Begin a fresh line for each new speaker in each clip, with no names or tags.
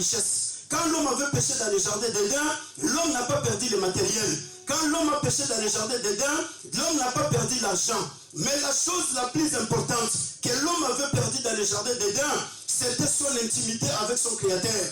richesse. Quand l'homme avait péché dans le jardin d'Éden, l'homme n'a pas perdu le matériel. Quand l'homme a péché dans le jardin d'Éden, l'homme n'a pas perdu l'argent. Mais la chose la plus importante que l'homme avait perdu dans le jardin d'Éden, c'était son intimité avec son Créateur.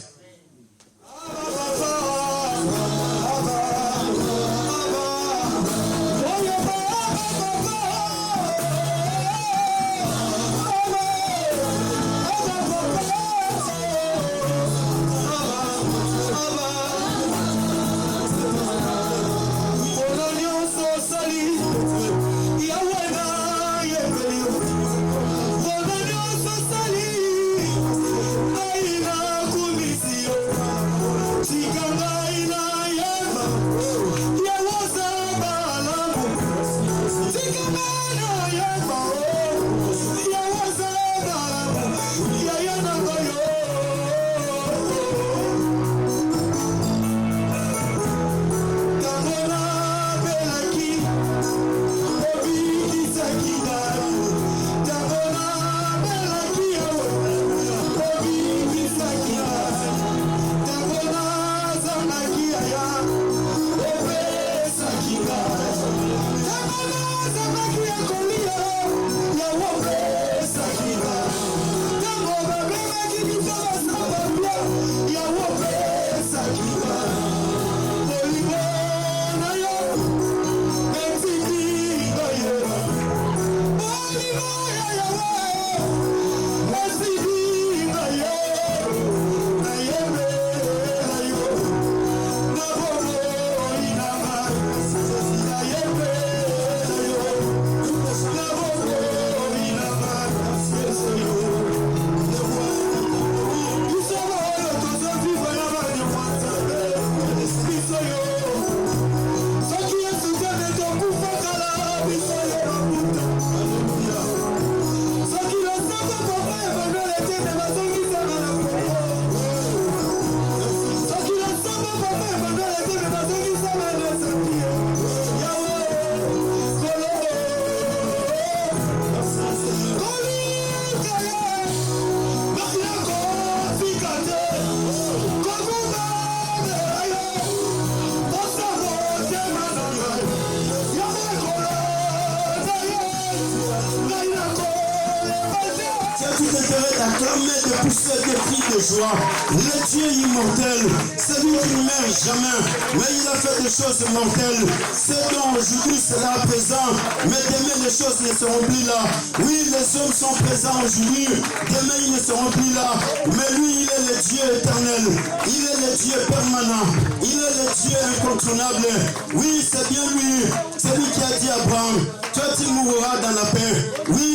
Le Dieu immortel, c'est lui qui ne meurt jamais, mais il a fait des choses mortelles. C'est donc aujourd'hui cela présent, mais demain les choses ne seront plus là. Oui, les hommes sont présents aujourd'hui, demain ils ne seront plus là. Mais lui, il est le Dieu éternel, il est le Dieu permanent, il est le Dieu incontournable. Oui, c'est bien lui, c'est lui qui a dit à Abraham, toi tu mourras dans la paix. Oui,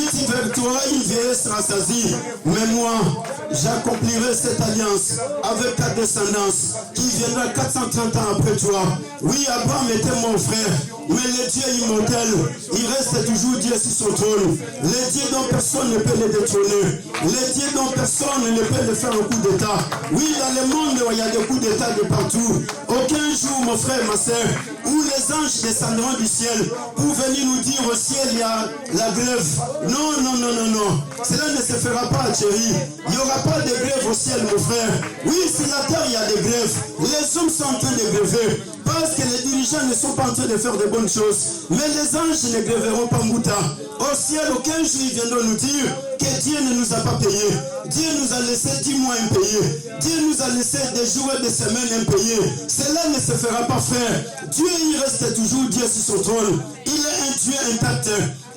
tu auras une vieillesse rassasie, mais moi, j'accomplirai cette alliance avec ta descendance qui viendra 430 ans après toi. Oui, Abraham était mon frère, mais le Dieu immortel, il reste toujours Dieu sur son trône. Le Dieu dont personne ne peut le détrôner. Le Dieu dont personne ne peut le faire un coup d'état. Oui, dans le monde, il y a des coups d'état de partout. Aucun jour, mon frère, ma soeur, où les anges descendront du ciel pour venir nous dire au ciel, il y a la grève. Non, non, non, non, non. Cela ne se fera pas, chérie. Il n'y aura pas de grève au ciel, mon frère. Oui, sur la terre, il y a des grèves. Les hommes sont en train de gréver parce que les dirigeants ne sont pas en train de faire de bonnes choses. Mais les anges ne gréveront pas Mouta. Au ciel, aucun jour, ils viendront nous dire que Dieu ne nous a pas payés. Dieu nous a laissé 10 mois impayés. Dieu nous a laissé des jours et des semaines impayés. Cela ne se fera pas, frère. Dieu, il reste toujours Dieu sur son trône. Il est un Dieu intact.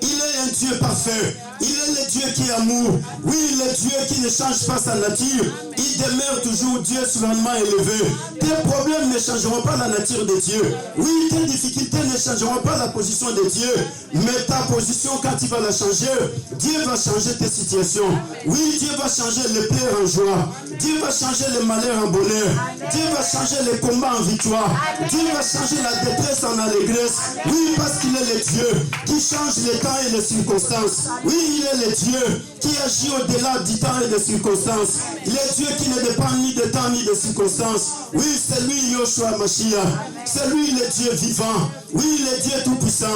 Il est un Dieu parfait. Il est le Dieu qui est amour. Oui, le Dieu qui ne change pas sa nature. Il demeure toujours Dieu souverainement élevé. Tes problèmes ne changeront pas la nature de Dieu. Oui, tes difficultés ne changeront pas la position de Dieu. Mais ta position, quand il va la changer, Dieu va changer tes situations. Oui, Dieu va changer les pleurs en joie. Dieu va changer les malheurs en bonheur. Dieu va changer les combats en victoire. Dieu va changer la détresse en allégresse. Oui, parce qu'il est le Dieu qui change les temps et les circonstances. Oui, il est le Dieu qui agit au-delà du temps et des circonstances. Il est Dieu qui ne dépend ni de temps ni de circonstances. Oui, c'est lui, Yoshua Mashiach. C'est lui le Dieu vivant. Oui, le Dieu tout-puissant.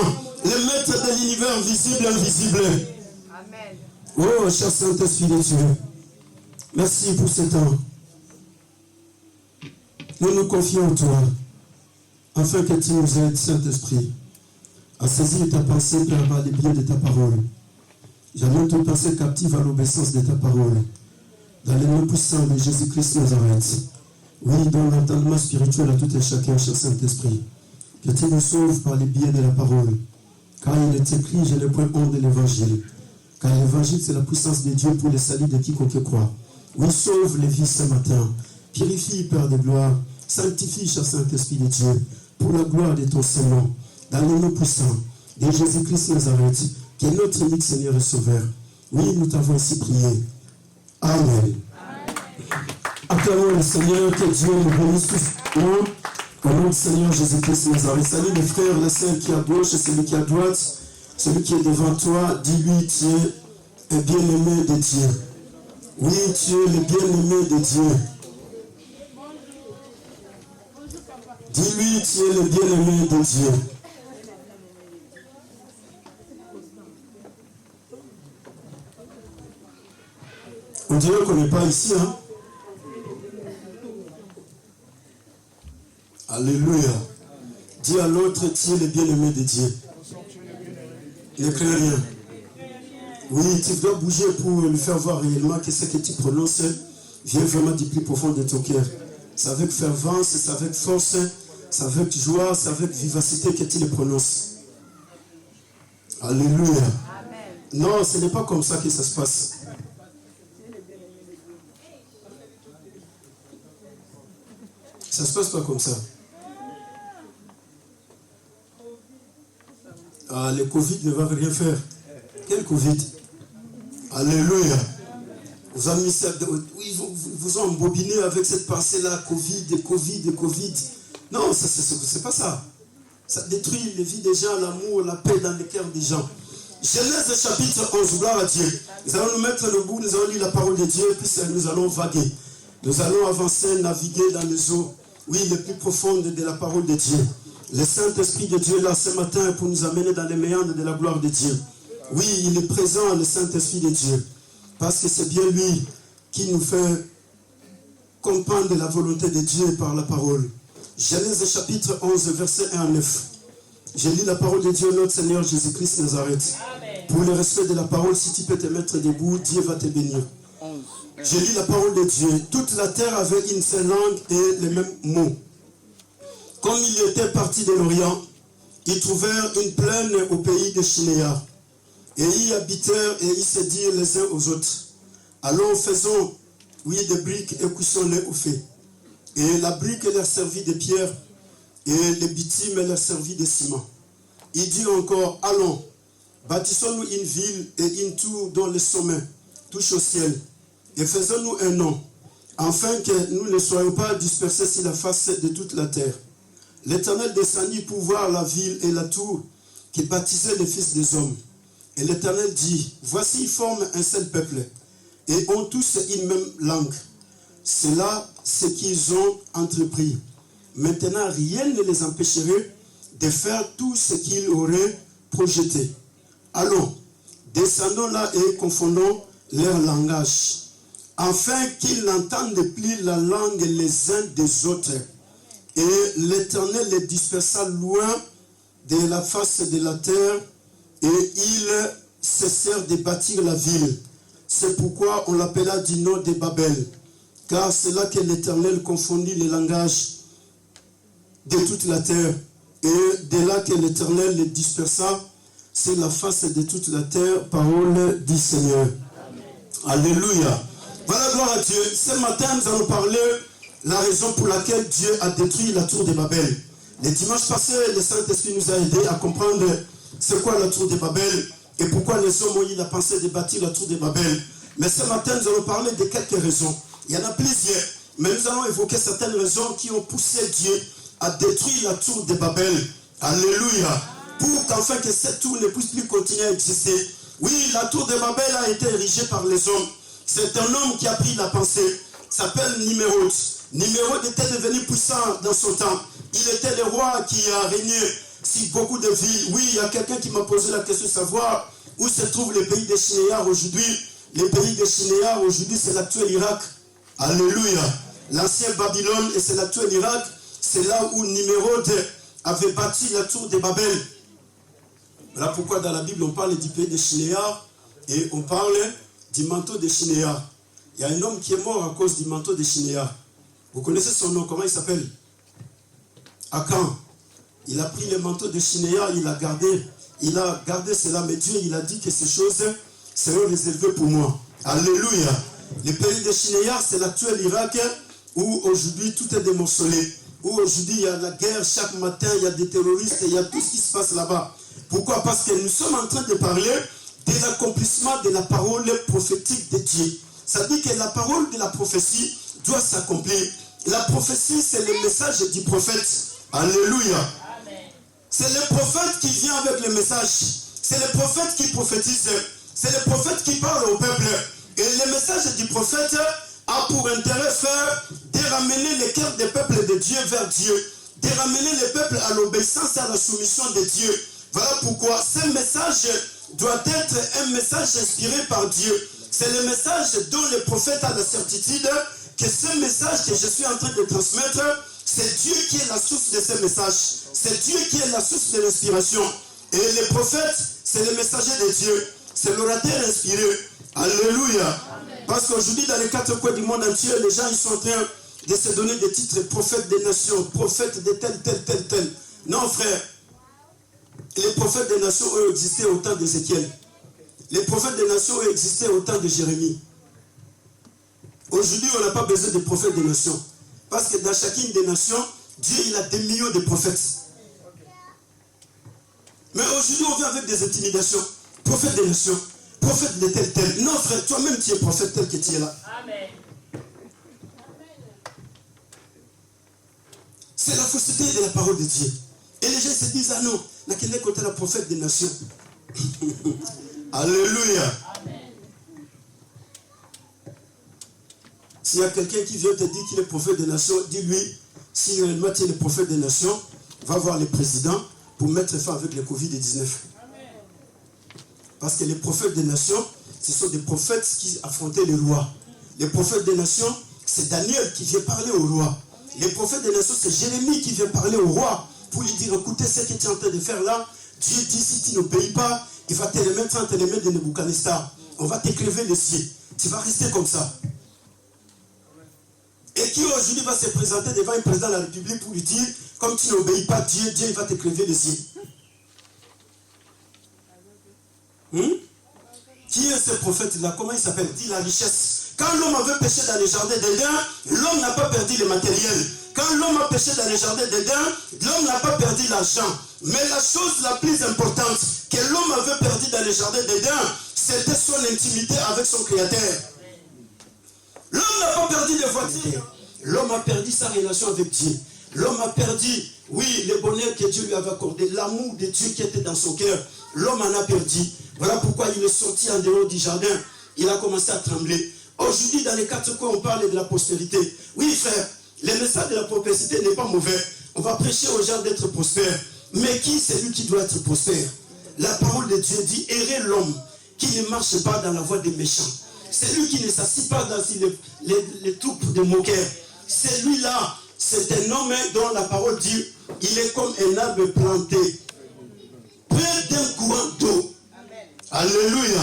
Le maître de l'univers visible et invisible. Amen. Oh, cher Saint-Esprit de Dieu. Merci pour ce temps. Nous nous confions en toi, afin que tu nous aides, Saint-Esprit, à saisir ta pensée par les biais de ta parole. J'amène toute pensée captive à l'obéissance de ta parole. Dans le nom puissant de Jésus-Christ Nazareth. Oui, dans l'entendement spirituel à tout et chacun, cher Saint-Esprit. Que tu nous sauves par les biais de la parole. Car il est écrit, je n'ai point honte de l'évangile. Car l'évangile, c'est la puissance de Dieu pour le salut de quiconque croit. Oui, sauve les vies ce matin. Purifie, Père de gloire. Sanctifie, cher Saint-Esprit de Dieu, pour la gloire de ton Seigneur. Dans le nom puissant de Jésus-Christ Nazareth, qui est notre unique Seigneur et Sauveur. Oui, nous t'avons ainsi prié. Amen. Acclamons le Seigneur, que Dieu nous bénisse tous. Au nom du Seigneur Jésus-Christ Nazareth. Salut les frères, les sœurs qui est à gauche et celui qui est à droite. Celui qui est devant toi, dis-lui, tu es un bien-aimé de Dieu. Oui, tu es le bien-aimé de Dieu. Dis-lui, tu es le bien-aimé de Dieu. On dirait qu'on n'est pas ici, hein? Alléluia. Dis à l'autre, tu es le bien-aimé de Dieu. Ne crains rien. Oui, tu dois bouger pour lui faire voir réellement que ce que tu prononces vient vraiment du plus profond de ton cœur. C'est avec fervence, c'est avec force, c'est avec joie, c'est avec vivacité que tu le prononces. Alléluia. Amen. Non, ce n'est pas comme ça que ça se passe. Ça ne se passe pas comme ça. Ah, le Covid ne va rien faire. Quel Covid? Alléluia. Vous avez mis ça, oui, vous embobiné avec cette pensée-là, Covid. Non, c'est pas ça. Ça détruit les vies des gens, l'amour, la paix dans les cœurs des gens. Genèse chapitre 11, gloire à Dieu. Nous allons nous mettre debout, nous allons lire la parole de Dieu, puis nous allons vaguer. Nous allons avancer, naviguer dans les eaux, oui, les plus profondes de la parole de Dieu. Le Saint-Esprit de Dieu est là ce matin pour nous amener dans les méandres de la gloire de Dieu. Oui, il est présent, le Saint-Esprit de Dieu. Parce que c'est bien lui qui nous fait comprendre la volonté de Dieu par la parole. Genèse chapitre 11, verset 1 à 9. Je lis la parole de Dieu, notre Seigneur Jésus-Christ Nazareth. Amen. Pour le respect de la parole, si tu peux te mettre debout, Dieu va te bénir. Je lis la parole de Dieu. Toute la terre avait une seule langue et les mêmes mots. Comme ils étaient partis de l'Orient, ils trouvèrent une plaine au pays de Shinéar. Et ils y habitèrent et ils se dirent les uns aux autres. Allons, faisons, oui, des briques et cuissons-les au feu. Et la brique leur servit de pierre et le bitume leur servit de ciment. Ils dirent encore, allons, bâtissons-nous une ville et une tour dont le sommet touche au ciel. Et faisons-nous un nom, afin que nous ne soyons pas dispersés sur la face de toute la terre. L'Éternel descendit pour voir la ville et la tour qui bâtissaient les fils des hommes. Et l'Éternel dit, voici, ils forment un seul peuple, et ont tous une même langue. C'est là ce qu'ils ont entrepris. Maintenant, rien ne les empêcherait de faire tout ce qu'ils auraient projeté. Allons, descendons là et confondons leur langage, afin qu'ils n'entendent plus la langue les uns des autres. Et l'Éternel les dispersa loin de la face de la terre, et ils cessèrent de bâtir la ville. C'est pourquoi on l'appela du nom de Babel, car c'est là que l'Éternel confondit les langages de toute la terre, et de là que l'Éternel les dispersa sur la face de toute la terre. Parole du Seigneur. Amen. Alléluia. Voilà, gloire à Dieu. Ce matin, nous allons parler la raison pour laquelle Dieu a détruit la tour de Babel. Le dimanche passé, le Saint-Esprit nous a aidés à comprendre c'est quoi la tour de Babel et pourquoi les hommes ont eu la pensée de bâtir la tour de Babel. Mais ce matin, nous allons parler de quelques raisons. Il y en a plusieurs, mais nous allons évoquer certaines raisons qui ont poussé Dieu à détruire la tour de Babel. Alléluia. Pour qu'enfin que cette tour ne puisse plus continuer à exister. Oui, la tour de Babel a été érigée par les hommes. C'est un homme qui a pris la pensée. S'appelle Nimrod. Nimrod était devenu puissant dans son temps. Il était le roi qui a régné sur beaucoup de villes. Oui, il y a quelqu'un qui m'a posé la question de savoir où se trouve le pays de Shinéar aujourd'hui. Le pays de Shinéar aujourd'hui, c'est l'actuel Irak. Alléluia. l'ancien Babylone et c'est l'actuel Irak. C'est là où Nimrod avait bâti la tour de Babel. Voilà pourquoi dans la Bible on parle du pays de Shinéar et on parle du manteau de Shinéar. Il y a un homme qui est mort à cause du manteau de Shinéar. Vous connaissez son nom, comment il s'appelle? Akan. Il a pris le manteau de Shinéar, il a gardé cela, mais Dieu il a dit que ces choses seront réservées pour moi. Alléluia. Le pays de Shinéar, c'est l'actuel Irak où aujourd'hui tout est démorcelé. Où aujourd'hui il y a la guerre, chaque matin il y a des terroristes, il y a tout ce qui se passe là-bas. Pourquoi? Parce que nous sommes en train de parler de l'accomplissement de la parole prophétique de Dieu. Ça dit que la parole de la prophétie doit s'accomplir. La prophétie, c'est le message du prophète. Alléluia. C'est le prophète qui vient avec le message. C'est le prophète qui prophétise. C'est le prophète qui parle au peuple. Et le message du prophète a pour intérêt de ramener le cœur des peuples de Dieu vers Dieu. De ramener le peuple à l'obéissance et à la soumission de Dieu. Voilà pourquoi ce message doit être un message inspiré par Dieu. C'est le message dont le prophète a la certitude que ce message que je suis en train de transmettre, c'est Dieu qui est la source de ce message. C'est Dieu qui est la source de l'inspiration. Et le prophète, c'est le messager de Dieu. C'est l'orateur inspiré. Alléluia. Amen. Parce qu'aujourd'hui, dans les quatre coins du monde entier, les gens ils sont en train de se donner des titres prophètes des nations, prophètes de tel. Non, frère. Les prophètes des nations ont existé au temps d'Ézéchiel. Les prophètes des nations ont existé au temps de Jérémie. Aujourd'hui, on n'a pas besoin de prophètes des nations. Parce que dans chacune des nations, Dieu il a des millions de prophètes. Mais aujourd'hui, on vient avec des intimidations. Prophète des nations, prophète de tel. Non, frère, toi-même tu es prophète tel que tu es là. Amen. C'est la fausseté de la parole de Dieu. Et les gens se disent, ah non, là, quel est côté la prophète des nations? Alléluia. Amen. S'il y a quelqu'un qui vient te dire qu'il est prophète des nations, dis-lui, si réellement tu es le prophète des nations, va voir le président pour mettre fin avec le Covid-19. Parce que les prophètes des nations, ce sont des prophètes qui affrontaient les rois. Les prophètes des nations, c'est Daniel qui vient parler au roi. Les prophètes des nations, c'est Jérémie qui vient parler au roi pour lui dire, écoutez, ce que tu es en train de faire là, Dieu dit, si tu n'obéis pas, il va te les mettre entre les mains de Nebuchadnezzar. On va t'écrever les cieux. Tu vas rester comme ça. Et qui aujourd'hui va se présenter devant un président de la République pour lui dire, comme tu n'obéis pas Dieu, Dieu va t'écrever les cieux. Qui est ce prophète-là? Comment il s'appelle? Dit la richesse. Quand l'homme avait péché dans le jardin d'Éden, l'homme n'a pas perdu le matériel. Quand l'homme a péché dans le jardin d'Éden, l'homme n'a pas perdu l'argent. Mais la chose la plus importante que l'homme avait perdu dans le jardin d'Éden, c'était son intimité avec son Créateur. L'homme n'a pas perdu de voiture. L'homme a perdu sa relation avec Dieu. L'homme a perdu, oui, le bonheur que Dieu lui avait accordé, l'amour de Dieu qui était dans son cœur. L'homme en a perdu. Voilà pourquoi il est sorti en dehors du jardin. Il a commencé à trembler. Aujourd'hui, dans les quatre coins, on parle de la prospérité. Oui, frère, le message de la prospérité n'est pas mauvais. On va prêcher aux gens d'être prospères. Mais qui c'est lui qui doit être prospère? La parole de Dieu dit, errez l'homme qui ne marche pas dans la voie des méchants. C'est lui qui ne s'assit pas dans les troupes de moqueurs. Celui-là, c'est un homme dont la parole dit, il est comme un arbre planté près d'un courant d'eau. Alléluia.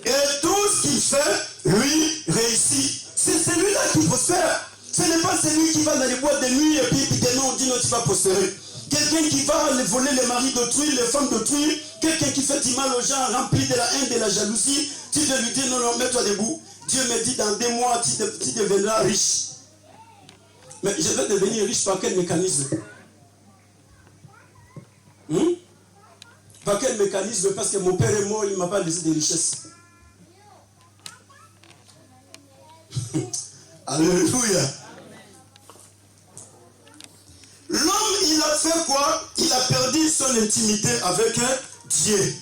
Et tout ce qu'il fait, lui, réussit. C'est celui-là qui prospère. Ce n'est pas celui qui va dans les boîtes de nuit et puis on dit non, tu vas prospérer. Quelqu'un qui va voler les maris d'autrui, les femmes d'autrui, quelqu'un qui fait du mal aux gens, rempli de la haine, de la jalousie, tu veux lui dire non, mets-toi debout. Dieu me dit dans 2 mois, tu deviendras riche. Mais je vais devenir riche par quel mécanisme? Par quel mécanisme? Parce que mon père est mort, il ne m'a pas laissé de richesse. Alléluia. L'homme, il a fait quoi? Il a perdu son intimité avec Dieu.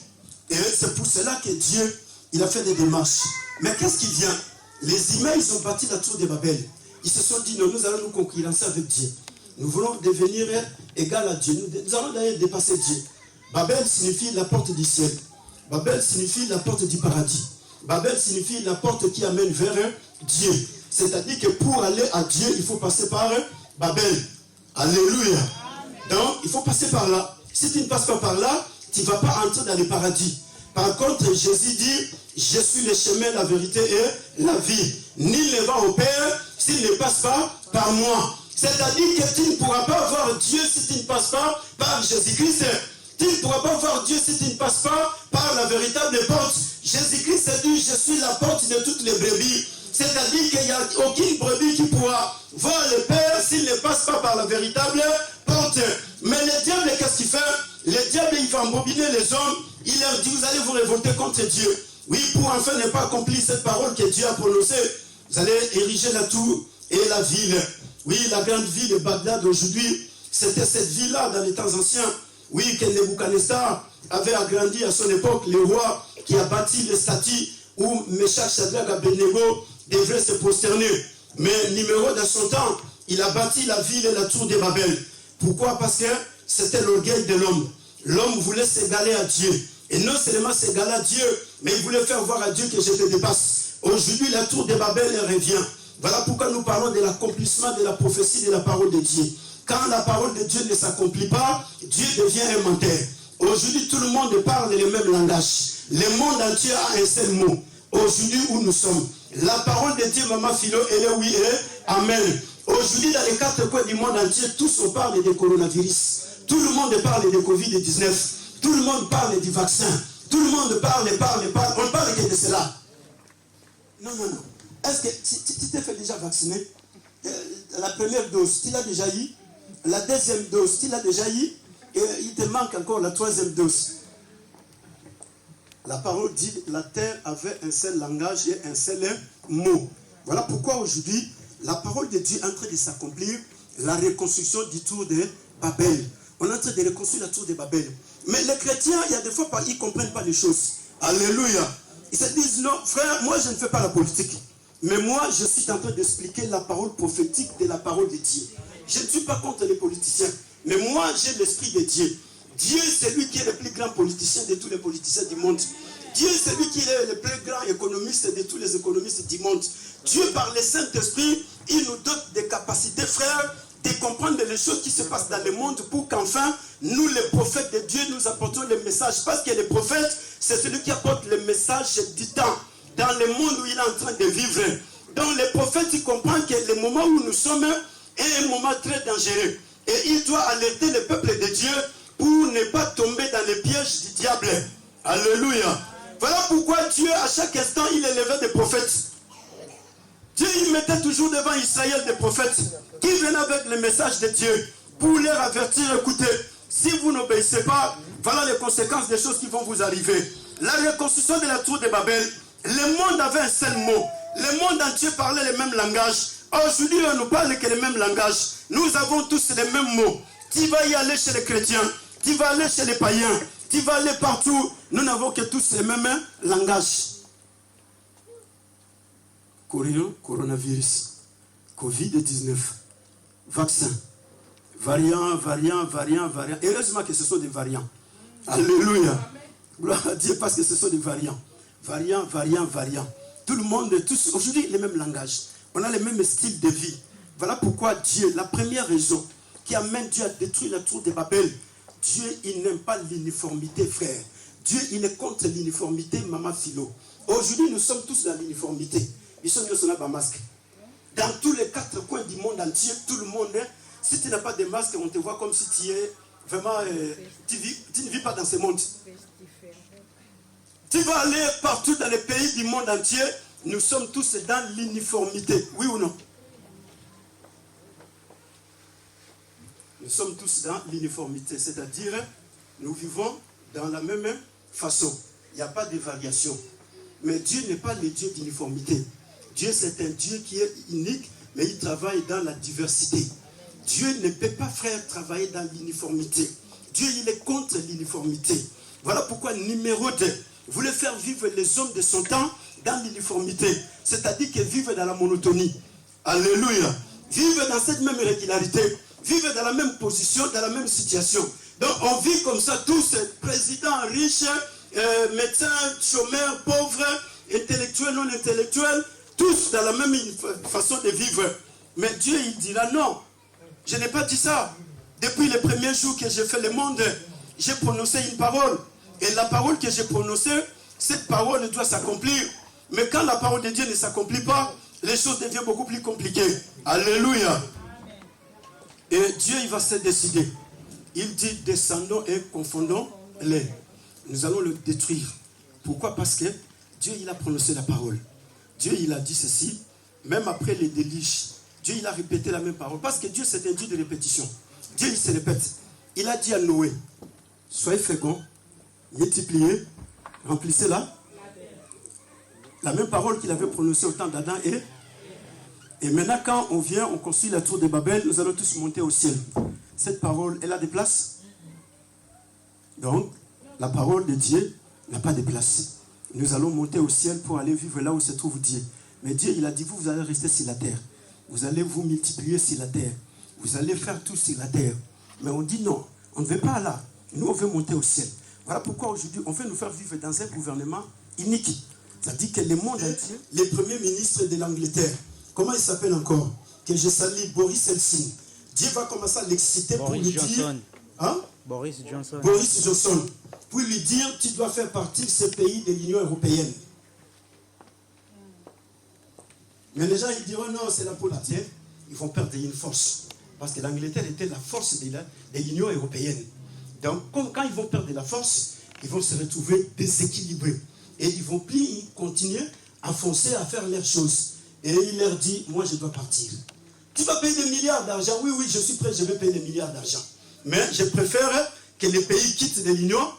Et c'est pour cela que Dieu, il a fait des démarches. Mais qu'est-ce qui vient? Les humains, ils ont bâti la tour de Babel. Ils se sont dit, non, nous allons nous concurrencer avec Dieu. Nous voulons devenir égal à Dieu. Nous allons d'ailleurs dépasser Dieu. Babel signifie la porte du ciel. Babel signifie la porte du paradis. Babel signifie la porte qui amène vers Dieu. C'est-à-dire que pour aller à Dieu, il faut passer par Babel. Alléluia. Donc, il faut passer par là. Si tu ne passes pas par là, tu ne vas pas entrer dans le paradis. Par contre, Jésus dit, je suis le chemin, la vérité et la vie. Nul ne va au Père s'il ne passe pas par moi. C'est-à-dire que tu ne pourras pas voir Dieu si tu ne passes pas par Jésus-Christ. Tu ne pourras pas voir Dieu si tu ne passes pas par la véritable porte. Jésus-Christ a dit, je suis la porte de toutes les brebis. C'est-à-dire qu'il n'y a aucune brebis qui pourra voir le Père s'il ne passe pas par la véritable porte. Mais le diable, qu'est-ce qu'il fait? Le diable, il va embobiner les hommes. Il leur dit, vous allez vous révolter contre Dieu. Oui, pour enfin ne pas accomplir cette parole que Dieu a prononcée, vous allez ériger la tour et la ville. Oui, la grande ville de Bagdad aujourd'hui, c'était cette ville-là dans les temps anciens. Oui, que Nebuchadnezzar avait agrandi à son époque, le roi qui a bâti les statues où Meshach, Shadrach, Abednego devraient se prosterner. Mais numéro de son temps, il a bâti la ville et la tour de Babel. Pourquoi? Parce que c'était l'orgueil de l'homme. L'homme voulait s'égaler à Dieu. Et non seulement s'égaler à Dieu, mais il voulait faire voir à Dieu que je te dépasse. Aujourd'hui, la tour de Babel revient. Voilà pourquoi nous parlons de l'accomplissement de la prophétie de la parole de Dieu. Quand la parole de Dieu ne s'accomplit pas, Dieu devient un menteur. Aujourd'hui, tout le monde parle le même langage. Le monde entier a un seul mot. Aujourd'hui où nous sommes, la parole de Dieu, Maman Philo, elle est oui et amen. Aujourd'hui, dans les quatre coins du monde entier, tous on parle de coronavirus. Tout le monde parle de Covid-19. Tout le monde parle du vaccin. Tout le monde parle. On ne parle que de cela. Non. Est-ce que tu t'es fait déjà vacciner? La première dose, tu l'as déjà eu? La deuxième dose, tu l'as déjà eu? Et il te manque encore la troisième dose. La parole dit, la terre avait un seul langage et un seul mot. Voilà pourquoi aujourd'hui, la parole de Dieu est en train de s'accomplir, la reconstruction du tour de Babel. On est en train de reconstruire la tour de Babel. Mais les chrétiens, il y a des fois, ils ne comprennent pas les choses. Alléluia. Ils se disent, non, frère, moi je ne fais pas la politique. Mais moi, je suis en train d'expliquer la parole prophétique de la parole de Dieu. Je ne suis pas contre les politiciens. Mais moi, j'ai l'esprit de Dieu. Dieu, c'est lui qui est le plus grand politicien de tous les politiciens du monde. Dieu, c'est lui qui est le plus grand économiste de tous les économistes du monde. Dieu, par le Saint-Esprit, il nous donne des capacités, frères, de comprendre les choses qui se passent dans le monde pour qu'enfin, nous, les prophètes de Dieu, nous apportons le message. Parce que le prophète, c'est celui qui apporte le message du temps dans le monde où il est en train de vivre. Donc, le prophète, il comprend que le moment où nous sommes est un moment très dangereux. Et il doit alerter le peuple de Dieu pour ne pas tomber dans les pièges du diable. Alléluia. Voilà pourquoi Dieu, à chaque instant, il élevait des prophètes. Dieu, il mettait toujours devant Israël des prophètes qui venaient avec le message de Dieu pour leur avertir, écoutez, si vous n'obéissez pas, voilà les conséquences des choses qui vont vous arriver. La reconstruction de la tour de Babel, le monde avait un seul mot. Le monde entier parlait le même langage. Aujourd'hui, on ne parle que le même langage. Nous avons tous les mêmes mots. Tu vas y aller chez les chrétiens, tu vas aller chez les païens, tu vas aller partout. Nous n'avons que tous les mêmes langages. Coronavirus, Covid-19, vaccin, variant. Heureusement que ce sont des variants. Alléluia. Gloire à Dieu parce que ce sont des variants. Variants. Tout le monde, tous, aujourd'hui, les mêmes langages. On a les mêmes styles de vie. Voilà pourquoi Dieu, la première raison qui amène Dieu à détruire la tour de Babel, Dieu, il n'aime pas l'uniformité, frère. Dieu, il est contre l'uniformité, Maman Philo. Aujourd'hui, nous sommes tous dans l'uniformité. Ils sont tous dans masque. Dans tous les quatre coins du monde entier, tout le monde, si tu n'as pas de masque, on te voit comme si tu es vraiment, tu ne vis pas dans ce monde. Tu vas aller partout dans les pays du monde entier, nous sommes tous dans l'uniformité. Oui ou non? Nous sommes tous dans l'uniformité, c'est-à-dire nous vivons dans la même façon. Il n'y a pas de variation. Mais Dieu n'est pas le Dieu d'uniformité. Dieu, c'est un Dieu qui est unique, mais il travaille dans la diversité. Dieu ne peut pas, frère, travailler dans l'uniformité. Dieu, il est contre l'uniformité. Voilà pourquoi, numéro 2, voulait faire vivre les hommes de son temps dans l'uniformité. C'est-à-dire qu'ils vivent dans la monotonie. Alléluia. Vivent dans cette même régularité. Vivent dans la même position, dans la même situation. Donc, on vit comme ça, tous, présidents, riches, médecins, chômeurs, pauvres, intellectuels, non intellectuels. tous dans la même façon de vivre. Mais Dieu, il dira non. Je n'ai pas dit ça. Depuis le premier jour que j'ai fait le monde, j'ai prononcé une parole. Et la parole que j'ai prononcée, cette parole doit s'accomplir. Mais quand la parole de Dieu ne s'accomplit pas, les choses deviennent beaucoup plus compliquées. Alléluia. Et Dieu, il va se décider. Il dit, descendons et confondons-les. Nous allons le détruire. Pourquoi? Parce que Dieu, il a prononcé la parole. Dieu, il a dit ceci. Même après les déluges, Dieu, il a répété la même parole. Parce que Dieu, c'est un Dieu de répétition. Dieu, il se répète. Il a dit à Noé, soyez féconds, multipliez, remplissez la même parole qu'il avait prononcée au temps d'Adam et maintenant, quand on vient, on construit la tour de Babel, nous allons tous monter au ciel. Cette parole, elle a des places. Donc, la parole de Dieu n'a pas de place. Nous allons monter au ciel pour aller vivre là où se trouve Dieu. Mais Dieu, il a dit, vous allez rester sur la terre. Vous allez vous multiplier sur la terre. Vous allez faire tout sur la terre. Mais on dit non, on ne veut pas là. Nous, on veut monter au ciel. Voilà pourquoi aujourd'hui, on veut nous faire vivre dans un gouvernement unique. C'est-à-dire que le monde entier, les premiers ministres de l'Angleterre, comment il s'appelle encore? Que je salue, Boris Helsin. Dieu va commencer à l'exciter pour lui dire... Hein?
Boris Johnson.
Boris Johnson. Pour lui dire, tu dois faire partie de ce pays de l'Union européenne. Mais les gens, ils diront, non, c'est la politique. Ils vont perdre une force. Parce que l'Angleterre était la force de l'Union européenne. Donc, quand ils vont perdre la force, ils vont se retrouver déséquilibrés. Et ils vont plus continuer à foncer, à faire leurs choses. Et il leur dit, moi je dois partir. Tu vas payer des milliards d'argent? Oui, oui, je suis prêt, je vais payer des milliards d'argent. Mais je préfère que les pays quittent de l'Union.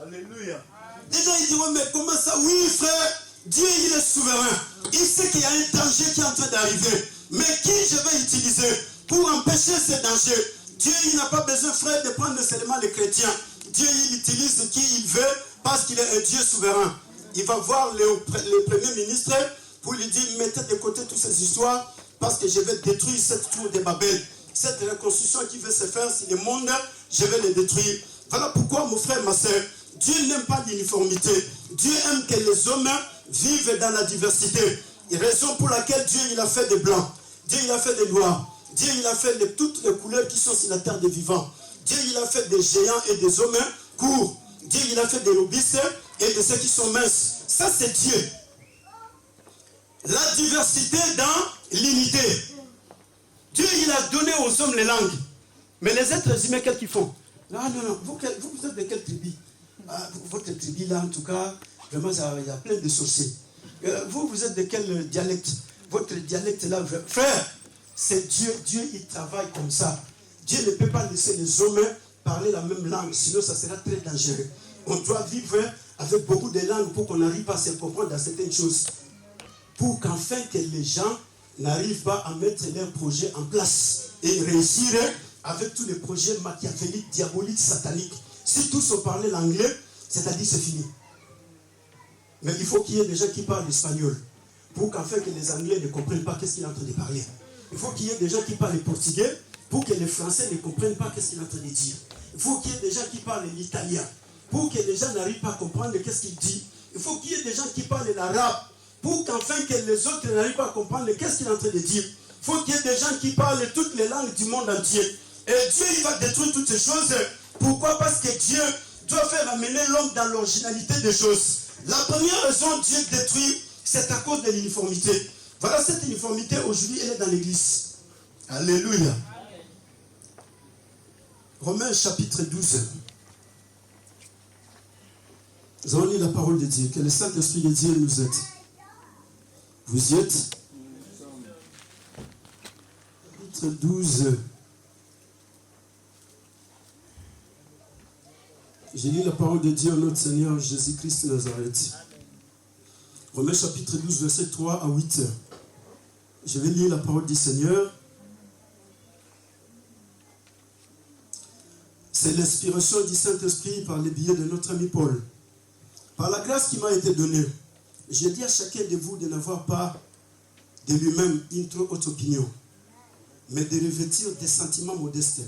Alléluia. Les gens ils diront, mais comment ça? Oui, frère, Dieu il est souverain. Il sait qu'il y a un danger qui est en train d'arriver. Mais qui je vais utiliser pour empêcher ce danger? Dieu il n'a pas besoin, frère, de prendre seulement les chrétiens. Dieu il utilise qui il veut parce qu'il est un Dieu souverain. Il va voir le premier ministre pour lui dire, mettez de côté toutes ces histoires parce que je vais détruire cette tour de Babel. Cette reconstruction qui veut se faire sur le monde, je vais le détruire. Voilà pourquoi, mon frère, ma soeur, Dieu n'aime pas l'uniformité. Dieu aime que les hommes vivent dans la diversité. Et raison pour laquelle Dieu il a fait des blancs, Dieu il a fait des noirs, Dieu il a fait toutes les couleurs qui sont sur la terre des vivants. Dieu il a fait des géants et des hommes courts. Dieu il a fait des lobistes et de ceux qui sont minces. Ça c'est Dieu. La diversité dans l'unité. Dieu il a donné aux hommes les langues. Mais les êtres humains, qu'est-ce qu'ils font? Non, vous êtes de quelle tribu? Votre tribu là en tout cas, vraiment il y a plein de sorciers. Vous êtes de quel dialecte? Votre dialecte là, frère, c'est Dieu. Dieu il travaille comme ça. Dieu ne peut pas laisser les hommes parler la même langue, sinon ça sera très dangereux. On doit vivre avec beaucoup de langues pour qu'on n'arrive pas à se comprendre dans certaines choses. Pour qu'enfin que les gens n'arrivent pas à mettre leurs projets en place et réussir avec tous les projets machiavéliques, diaboliques, sataniques. Si tous ont parlé l'anglais, c'est-à-dire c'est fini. Mais il faut qu'il y ait des gens qui parlent l'espagnol pour qu'enfin que les Anglais ne comprennent pas qu'est-ce qu'il est en train de parler. Il faut qu'il y ait des gens qui parlent le portugais pour que les Français ne comprennent pas qu'est-ce qu'il est en train de dire. Il faut qu'il y ait des gens qui parlent l'italien pour que les gens n'arrivent pas à comprendre qu'est-ce qu'il dit. Il faut qu'il y ait des gens qui parlent l'arabe pour qu'enfin que les autres n'arrivent pas à comprendre qu'est-ce qu'il est en train de dire. Il faut qu'il y ait des gens qui parlent toutes les langues du monde entier. Et Dieu, il va détruire toutes ces choses. Pourquoi? Parce que Dieu doit faire amener l'homme dans l'originalité des choses. La première raison Dieu détruit, c'est à cause de l'uniformité. Voilà, cette uniformité, aujourd'hui, elle est dans l'église. Alléluia. Romains chapitre 12. Nous allons lire la parole de Dieu. Que le Saint-Esprit de Dieu nous aide. Vous y êtes? Chapitre 12. J'ai lu la parole de Dieu à notre Seigneur Jésus-Christ de Nazareth. Romains chapitre 12, verset 3 à 8. Je vais lire la parole du Seigneur. C'est l'inspiration du Saint-Esprit par le biais de notre ami Paul. Par la grâce qui m'a été donnée, j'ai dit à chacun de vous de n'avoir pas de lui-même une trop haute opinion, mais de revêtir des sentiments modestes,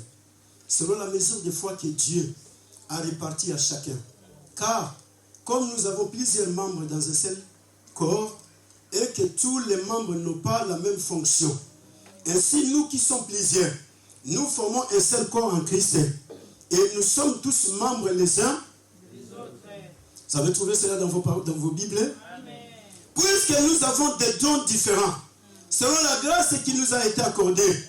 selon la mesure de foi que Dieu a réparti à chacun. Car comme nous avons plusieurs membres dans un seul corps, et que tous les membres n'ont pas la même fonction. Ainsi, nous qui sommes plusieurs, nous formons un seul corps en Christ. Et nous sommes tous membres les uns des autres. Vous avez trouvé cela dans vos Bibles? Amen. Puisque nous avons des dons différents, selon la grâce qui nous a été accordée,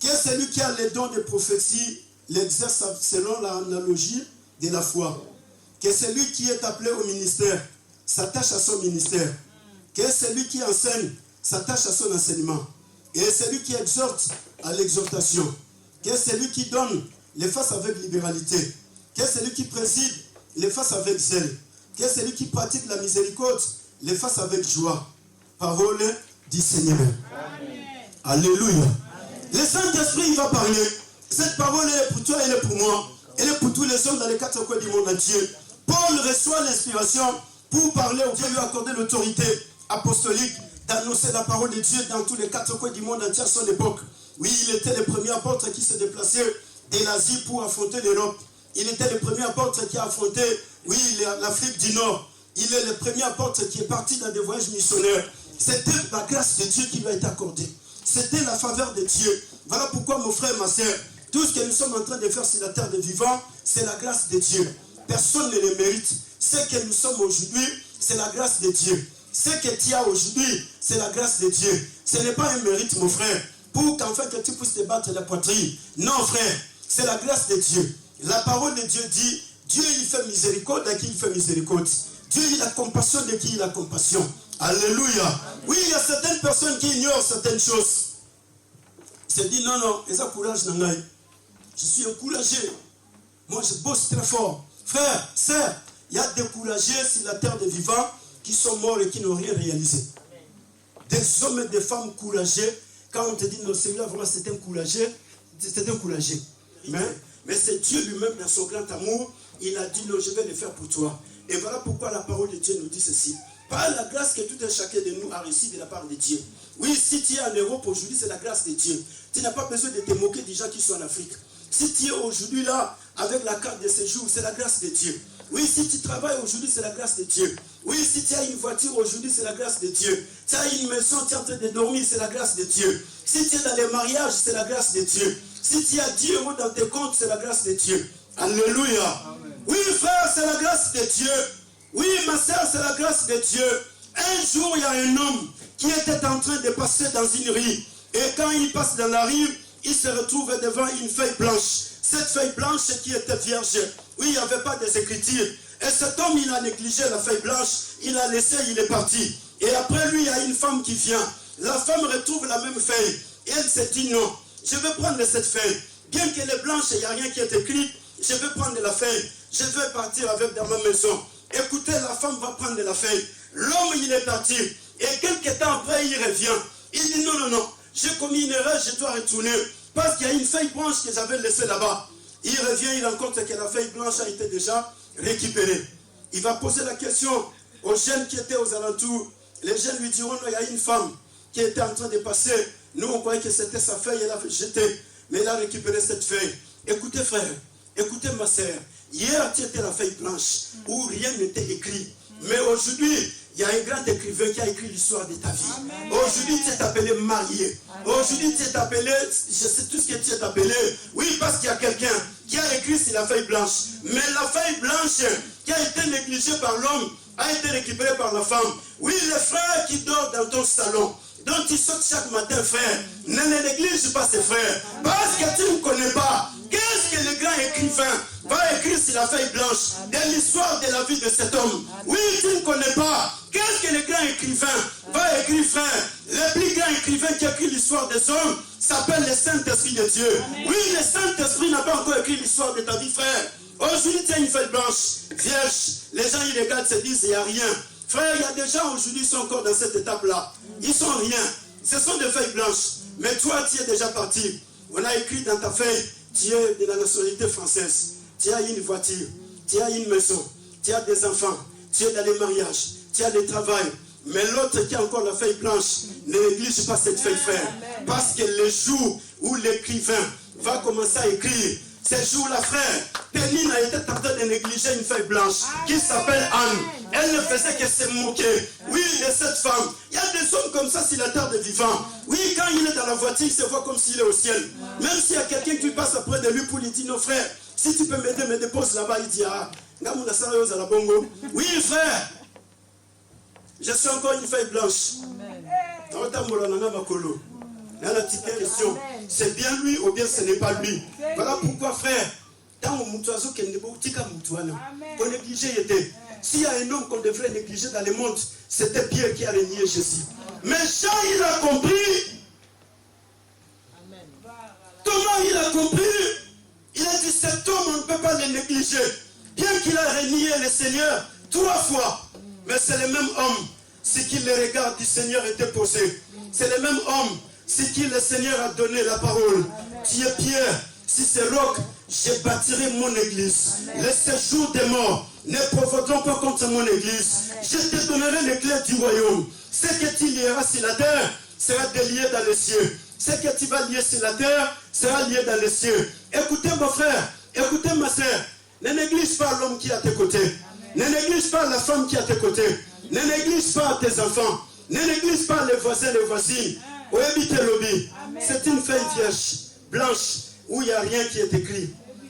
que celui qui a les dons de prophétie l'exerce selon l'analogie de la foi. Que celui qui est appelé au ministère s'attache à son ministère. Que celui qui enseigne s'attache à son enseignement. Et celui qui exhorte à l'exhortation. Que celui qui donne les fasse avec libéralité. Que celui qui préside les fasse avec zèle. Que celui qui pratique la miséricorde les fasse avec joie. Parole du Seigneur. Amen. Alléluia. Amen. Le Saint-Esprit, il va parler. Cette parole, elle est pour toi, elle est pour moi. Elle est pour tous les hommes dans les quatre coins du monde entier. Paul reçoit l'inspiration pour parler au Dieu, lui accorder l'autorité apostolique d'annoncer la parole de Dieu dans tous les quatre coins du monde entier à son époque. Oui, il était le premier apôtre qui se déplaçait de l'Asie pour affronter l'Europe. Il était le premier apôtre qui a affronté, oui, l'Afrique du Nord. Il est le premier apôtre qui est parti dans des voyages missionnaires. C'était la grâce de Dieu qui lui a été accordée. C'était la faveur de Dieu. Voilà pourquoi, mon frère, ma soeur, tout ce que nous sommes en train de faire sur la terre des vivants, c'est la grâce de Dieu. Personne ne le mérite. Ce que nous sommes aujourd'hui, c'est la grâce de Dieu. Ce que tu as aujourd'hui, c'est la grâce de Dieu. Ce n'est pas un mérite, mon frère, pour qu'en fait que tu puisses te battre la poitrine. Non, frère, c'est la grâce de Dieu. La parole de Dieu dit, Dieu il fait miséricorde à qui il fait miséricorde. Dieu il a compassion de qui il a compassion. Alléluia. Oui, il y a certaines personnes qui ignorent certaines choses. Ils se disent, non, non, ils ont courage dans l'œil. Je suis encouragé. Moi, je bosse très fort. Frère, sœur, il y a des courageux sur la terre des vivants qui sont morts et qui n'ont rien réalisé. Des hommes et des femmes courageux. Quand on te dit, non, celui-là, vraiment, c'est un courageux. C'est un courageux. Mais c'est Dieu lui-même, dans son grand amour, il a dit, non, je vais le faire pour toi. Et voilà pourquoi la parole de Dieu nous dit ceci. Par la grâce que tout un chacun de nous a reçue de la part de Dieu. Oui, si tu es en Europe aujourd'hui, c'est la grâce de Dieu. Tu n'as pas besoin de te moquer des gens qui sont en Afrique. Si tu es aujourd'hui là, avec la carte de séjour, c'est la grâce de Dieu. Oui, si tu travailles aujourd'hui, c'est la grâce de Dieu. Oui, si tu as une voiture aujourd'hui, c'est la grâce de Dieu. Tu as une maison, tu es en train de dormir, c'est la grâce de Dieu. Si tu es dans les mariages, c'est la grâce de Dieu. Si tu as 10 € dans tes comptes, c'est la grâce de Dieu. Alléluia. Amen. Oui, frère, c'est la grâce de Dieu. Oui, ma soeur, c'est la grâce de Dieu. Un jour, il y a un homme qui était en train de passer dans une rue. Et quand il passe dans la rue, il se retrouve devant une feuille blanche. Cette feuille blanche qui était vierge. Oui, il n'y avait pas des écritures. Et cet homme, il a négligé la feuille blanche. Il a laissé, il est parti. Et après lui, il y a une femme qui vient. La femme retrouve la même feuille. Et elle se dit non, je vais prendre cette feuille. Bien qu'elle est blanche, il n'y a rien qui est écrit. Je vais prendre la feuille. Je vais partir avec dans ma maison. Écoutez, la femme va prendre la feuille. L'homme, il est parti. Et quelques temps après, il revient. Il dit non, non, non. J'ai commis une erreur, je dois retourner. Parce qu'il y a une feuille blanche que j'avais laissée là-bas. Il revient, il rencontre que la feuille blanche a été déjà récupérée. Il va poser la question aux jeunes qui étaient aux alentours. Les jeunes lui diront, non, il y a une femme qui était en train de passer. Nous, on croyait que c'était sa feuille, elle a jeté. Mais elle a récupéré cette feuille. Écoutez, frère, écoutez, ma sœur. Hier, tu étais la feuille blanche où rien n'était écrit. Mais aujourd'hui, il y a un grand écrivain qui a écrit l'histoire de ta vie. Aujourd'hui, tu es appelé marié. Aujourd'hui, tu es appelé, je sais tout ce que tu es appelé. Oui, parce qu'il y a quelqu'un qui a écrit sur la feuille blanche. Mais la feuille blanche qui a été négligée par l'homme a été récupérée par la femme. Oui, le frère qui dort dans ton salon, dont tu sautes chaque matin, frère, ne néglige pas ses frères. Parce que tu ne connais pas. Qu'est-ce que le grand écrivain va écrire sur la feuille blanche de l'histoire de la vie de cet homme? Oui, tu ne connais pas. Qu'est-ce que le grand écrivain va écrire, frère? Le plus grand écrivain qui a écrit l'histoire des hommes s'appelle le Saint-Esprit de Dieu. Amen. Oui, le Saint-Esprit n'a pas encore écrit l'histoire de ta vie, frère. Aujourd'hui, tu as une feuille blanche, vierge. Les gens, ils regardent, se disent, il n'y a rien. Frère, il y a des gens aujourd'hui qui sont encore dans cette étape-là. Ils sont rien. Ce sont des feuilles blanches. Mais toi, tu es déjà parti. On a écrit dans ta feuille, tu es de la nationalité française. Tu as une voiture. Tu as une maison. Tu as des enfants. Tu es dans les mariages. Tu as le travail. Mais l'autre qui a encore la feuille blanche, ne néglige pas cette feuille, frère. Parce que le jour où l'écrivain va commencer à écrire Ces jours-là, frère, Pénine a été tenté de négliger une feuille blanche qui s'appelle Anne. Elle ne faisait que se moquer. Oui, de cette femme. Il y a des hommes comme ça sur la terre des vivants. Oui, quand il est dans la voiture, il se voit comme s'il est au ciel. Même s'il y a quelqu'un qui passe après de lui pour lui dire, non frère, si tu peux m'aider, me dépose là-bas, il dit, ah, oui, frère, je suis encore une feuille blanche. C'est bien lui ou bien ce n'est pas lui. Voilà pourquoi, frère, s'il y a un homme qu'on devrait négliger dans le monde, c'était Pierre qui a renié Jésus. Mais Jean, il a compris. Thomas, il a compris. Il a dit, cet homme, on ne peut pas le négliger. Bien qu'il a renié le Seigneur 3 fois, mais c'est le même homme. Ce qui le regard du Seigneur était posé. C'est le même homme. Ce qui le Seigneur a donné la parole. Tu es Pierre. Si c'est roc, je bâtirai mon église. Les séjours des morts ne provoqueront pas contre mon église. Je te donnerai les clés du royaume. Ce que tu lieras sur la terre sera délié dans les cieux. Ce que tu vas lier sur la terre sera lié dans les cieux. Écoutez mon frère, écoutez ma soeur. Ne néglige pas l'homme qui est à tes côtés. Ne néglige pas la femme qui est à tes côtés. Ne néglige pas tes enfants. Ne néglige pas les voisins, les voisines. C'est une feuille vierge, blanche, où il n'y a rien qui est écrit.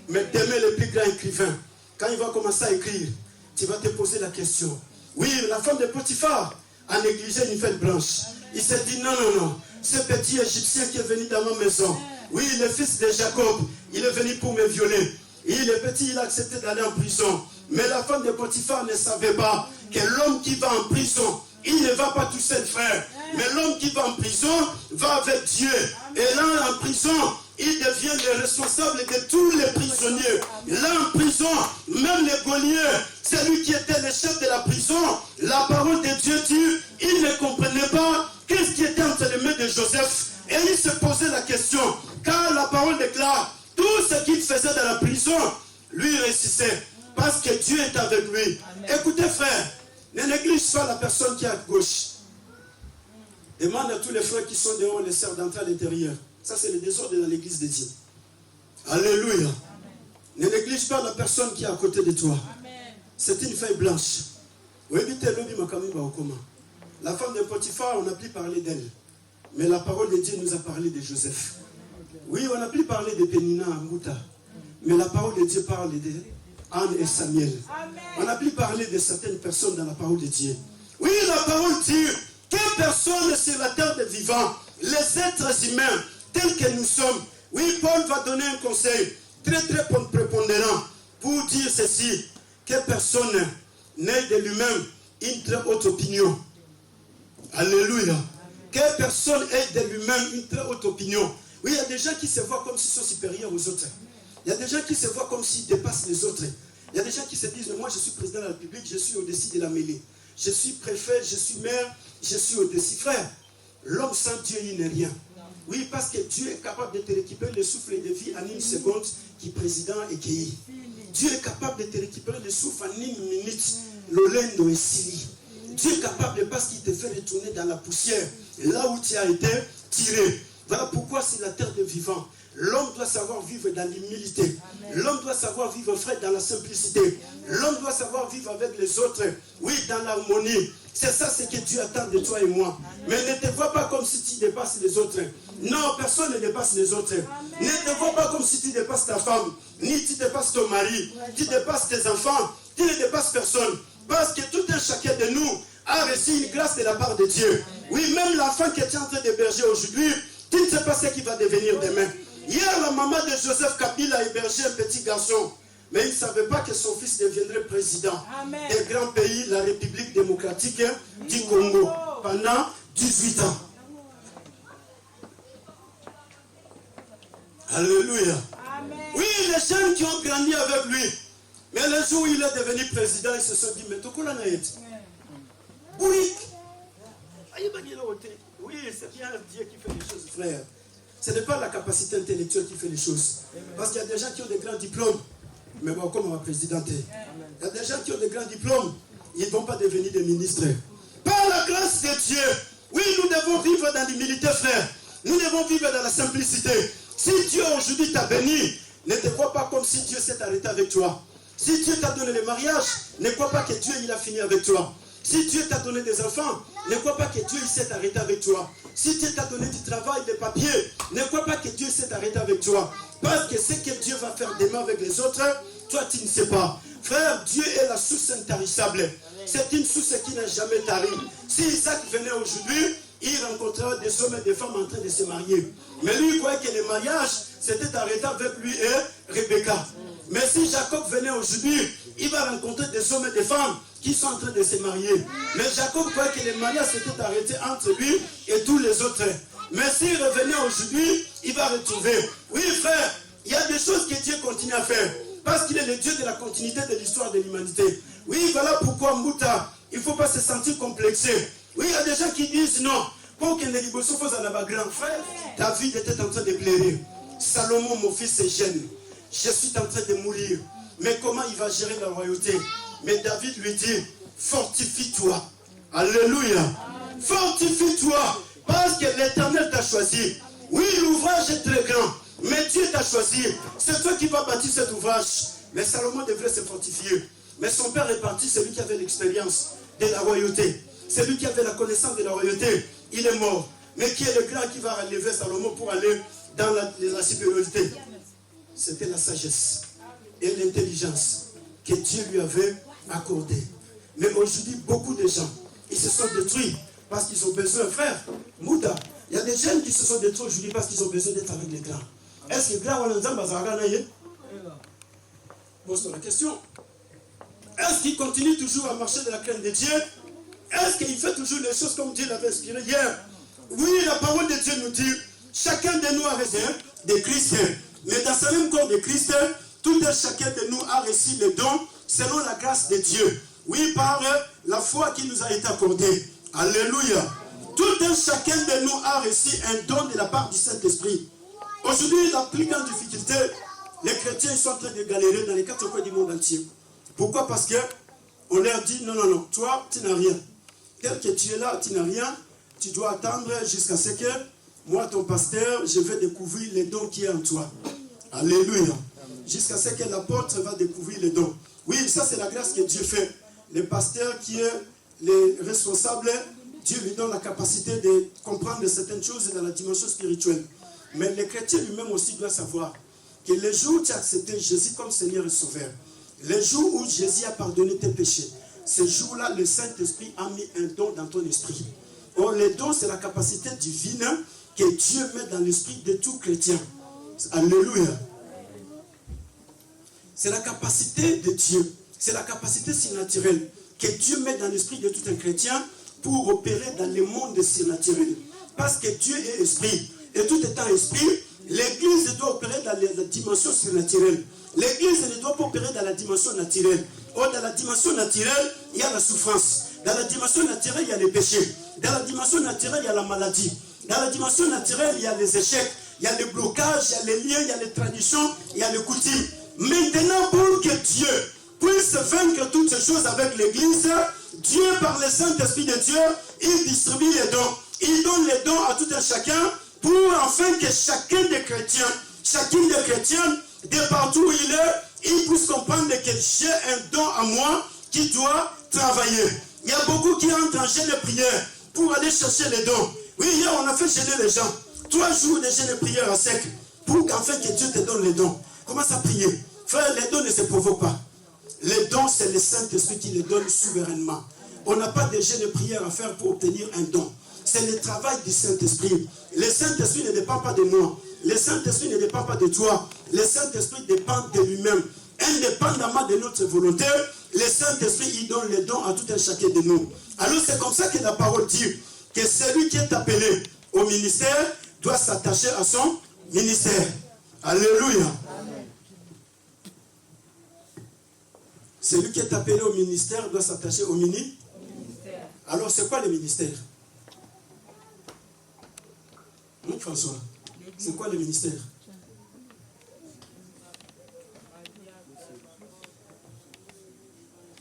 Mais demain, le plus grand écrivain, quand il va commencer à écrire, tu vas te poser la question. Oui, la femme de Potiphar a négligé une feuille blanche. Il s'est dit non, non, non. Ce petit Égyptien qui est venu dans ma maison, oui, le fils de Jacob, il est venu pour me violer. Et le petit, il a accepté d'aller en prison. Mais la femme de Potiphar ne savait pas que l'homme qui va en prison, il ne va pas tout seul, frère. Mais l'homme qui va en prison va avec Dieu. Et là, en prison, il devient le responsable de tous les prisonniers. Là, en prison, même les geôliers, celui qui était le chef de la prison, la parole de Dieu dit, il ne comprenait pas qu'est-ce qui était entre les mains de Joseph. Et il se posait la question, car la parole déclare, tout ce qu'il faisait dans la prison, lui réussissait. Parce que Dieu est avec lui. Amen. Écoutez, frère, ne néglige pas la personne qui est à gauche. Demande à tous les frères qui sont dehors, les sœurs d'entrer à l'intérieur. Ça, c'est le désordre dans l'église de Dieu. Alléluia. Amen. Ne néglige pas la personne qui est à côté de toi. C'est une feuille blanche. La femme de Potiphar, on n'a plus parlé d'elle. Mais la parole de Dieu nous a parlé de Joseph. Oui, on n'a plus parlé de Pénina Mouta. Mais la parole de Dieu parle de Anne et Samuel. Amen. On n'a plus parlé de certaines personnes dans la parole de Dieu. Oui, la parole dit que personne sur la terre des vivants, les êtres humains tels que nous sommes. Oui, Paul va donner un conseil très très prépondérant pour dire ceci, que personne n'ait de lui-même une très haute opinion. Alléluia. Que personne ait de lui-même une très haute opinion. Oui, il y a des gens qui se voient comme s'ils sont supérieurs aux autres. Il y a des gens qui se voient comme s'ils dépassent les autres. Il y a des gens qui se disent, moi je suis président de la République, je suis au-dessus de la mêlée. Je suis préfet, je suis maire, je suis au-dessus. Frère, l'homme sans Dieu, il n'est rien. Oui, parce que Dieu est capable de te récupérer le souffle de vie en une seconde qui président et qui Dieu est capable de te récupérer le souffle en une minute. L'olendo et Sili. Dieu est capable parce qu'il te fait retourner dans la poussière, là où tu as été tiré. Voilà pourquoi c'est la terre des vivants. L'homme doit savoir vivre dans l'humilité. L'homme doit savoir vivre, frère, dans la simplicité. L'homme doit savoir vivre avec les autres. Oui, dans l'harmonie. C'est ça ce que Dieu attend de toi et moi. Mais ne te vois pas comme si tu dépasses les autres. Non, personne ne dépasse les autres. Ne te vois pas comme si tu dépasses ta femme. Ni tu dépasses ton mari. Tu dépasses tes enfants. Tu ne dépasses personne. Parce que tout un chacun de nous a reçu une grâce de la part de Dieu. Oui, même l'enfant que tu es en train d'héberger aujourd'hui, tu ne sais pas ce qu'il va devenir demain. Hier, la maman de Joseph Kabila a hébergé un petit garçon. Mais il ne savait pas que son fils deviendrait président des grands pays, la République démocratique du Congo, pendant 18 ans. Alléluia. Amen. Oui, les jeunes qui ont grandi avec lui. Mais le jour où il est devenu président, ils se sont dit, mais tout le monde oui. Oui, c'est bien Dieu qui fait les choses, frère. Ce n'est pas la capacité intellectuelle qui fait les choses. Parce qu'il y a des gens qui ont des grands diplômes. Mais bon, comme on va présidenter. Il y a des gens qui ont des grands diplômes. Ils ne vont pas devenir des ministres. Par la grâce de Dieu. Oui, nous devons vivre dans l'humilité, frère. Nous devons vivre dans la simplicité. Si Dieu aujourd'hui t'a béni, Ne te crois pas comme si Dieu s'est arrêté avec toi. Si Dieu t'a donné le mariage, ne crois pas que Dieu il a fini avec toi. Si Dieu t'a donné des enfants, ne crois pas que Dieu s'est arrêté avec toi. Si Dieu t'a donné du travail, des papiers, ne crois pas que Dieu s'est arrêté avec toi. Parce que ce que Dieu va faire demain avec les autres, toi tu ne sais pas. Frère, Dieu est la source intarissable. C'est une source qui n'a jamais tari. Si Isaac venait aujourd'hui, il rencontrerait des hommes et des femmes en train de se marier. Mais lui, il croyait que le mariage s'était arrêté avec lui et Rebecca. Mais si Jacob venait aujourd'hui, il va rencontrer des hommes et des femmes qui sont en train de se marier. Mais Jacob croyait que le mariage s'était arrêté entre lui et tous les autres. Mais s'il revenait aujourd'hui, il va retrouver. Oui, frère, il y a des choses que Dieu continue à faire. Parce qu'il est le Dieu de la continuité de l'histoire de l'humanité. Oui, voilà pourquoi Mouta, il ne faut pas se sentir complexé. Oui, il y a des gens qui disent non. Pour qu'il ne soit pas grand frère, David était en train de pleurer. Salomon, mon fils, est jeune. Je suis en train de mourir. Mais comment il va gérer la royauté? Mais David lui dit, fortifie-toi. Alléluia. Fortifie-toi. Parce que l'Éternel t'a choisi. Oui, l'ouvrage est très grand. Mais Dieu t'a choisi. C'est toi qui vas bâtir cet ouvrage. Mais Salomon devrait se fortifier. Mais son père est parti, c'est lui qui avait l'expérience de la royauté. C'est lui qui avait la connaissance de la royauté. Il est mort. Mais qui est le grand qui va relever Salomon pour aller dans la supériorité? C'était la sagesse et l'intelligence que Dieu lui avait accordée. Mais aujourd'hui, beaucoup de gens, ils se sont détruits parce qu'ils ont besoin, frère, Mouda, il y a des jeunes qui se sont détruits aujourd'hui parce qu'ils ont besoin d'être avec les grands. Est-ce que les grands ont pose la question. Est-ce qu'il continue toujours à marcher de la crainte de Dieu? Est-ce qu'il fait toujours les choses comme Dieu l'avait inspiré hier? Oui, la parole de Dieu nous dit, chacun de nous a reçu des Christ. Mais dans ce même corps de Christ, tout un chacun de nous a reçu le don selon la grâce de Dieu. Oui, par la foi qui nous a été accordée. Alléluia. Tout un chacun de nous a reçu un don de la part du Saint-Esprit. Aujourd'hui, la plus grande difficulté, les chrétiens sont en train de galérer dans les quatre coins du monde entier. Pourquoi? Parce qu'on leur dit, non, non, non, toi, tu n'as rien. Tel que tu es là, tu n'as rien. Tu dois attendre jusqu'à ce que, moi, ton pasteur, je vais découvrir les dons qui est en toi. Alléluia. Jusqu'à ce que l'apôtre va découvrir les dons. Oui, ça c'est la grâce que Dieu fait. Le pasteur qui est le responsable, Dieu lui donne la capacité de comprendre certaines choses dans la dimension spirituelle. Mais le chrétien lui-même aussi doit savoir que le jour où tu as accepté Jésus comme Seigneur et Sauveur, le jour où Jésus a pardonné tes péchés, ce jour-là, le Saint-Esprit a mis un don dans ton esprit. Or, le don, c'est la capacité divine que Dieu met dans l'esprit de tout chrétien. Alléluia. C'est la capacité de Dieu. C'est la capacité surnaturelle que Dieu met dans l'esprit de tout un chrétien pour opérer dans le monde surnaturel. Parce que Dieu est esprit. Et tout étant esprit, l'Église doit opérer dans la dimension surnaturelle. L'Église ne doit pas opérer dans la dimension naturelle. Or, dans la dimension naturelle, il y a la souffrance. Dans la dimension naturelle, il y a les péchés. Dans la dimension naturelle, il y a la maladie. Dans la dimension naturelle, il y a les échecs. Il y a les blocages, il y a les liens, il y a les traditions, il y a les coutumes. Maintenant, pour que Dieu puisse vaincre toutes ces choses avec l'Église, Dieu, par le Saint-Esprit de Dieu, il distribue les dons. Il donne les dons à tout un chacun pour enfin que chacun des chrétiens, chacune des chrétiennes, de partout où il est, il puisse comprendre que j'ai un don à moi qui doit travailler. Il y a beaucoup qui entrent en jeûne de prière pour aller chercher les dons. Oui, hier on a fait jeûner les gens. 3 jours de jeûne de prière à sec pour qu'enfin que Dieu te donne les dons. Commence à prier. Frère, les dons ne se provoquent pas. Les dons, c'est le Saint-Esprit qui les donne souverainement. On n'a pas de jeûne de prière à faire pour obtenir un don. C'est le travail du Saint-Esprit. Le Saint-Esprit ne dépend pas de moi. Le Saint-Esprit ne dépend pas de toi. Le Saint-Esprit dépend de lui-même. Indépendamment de notre volonté, le Saint-Esprit, il donne les dons à tout un chacun de nous. Alors c'est comme ça que la parole dit que celui qui est appelé au ministère doit s'attacher à son ministère. Alléluia. Celui qui est appelé au ministère doit s'attacher au ministère. Alors c'est quoi le ministère? François, c'est quoi le ministère?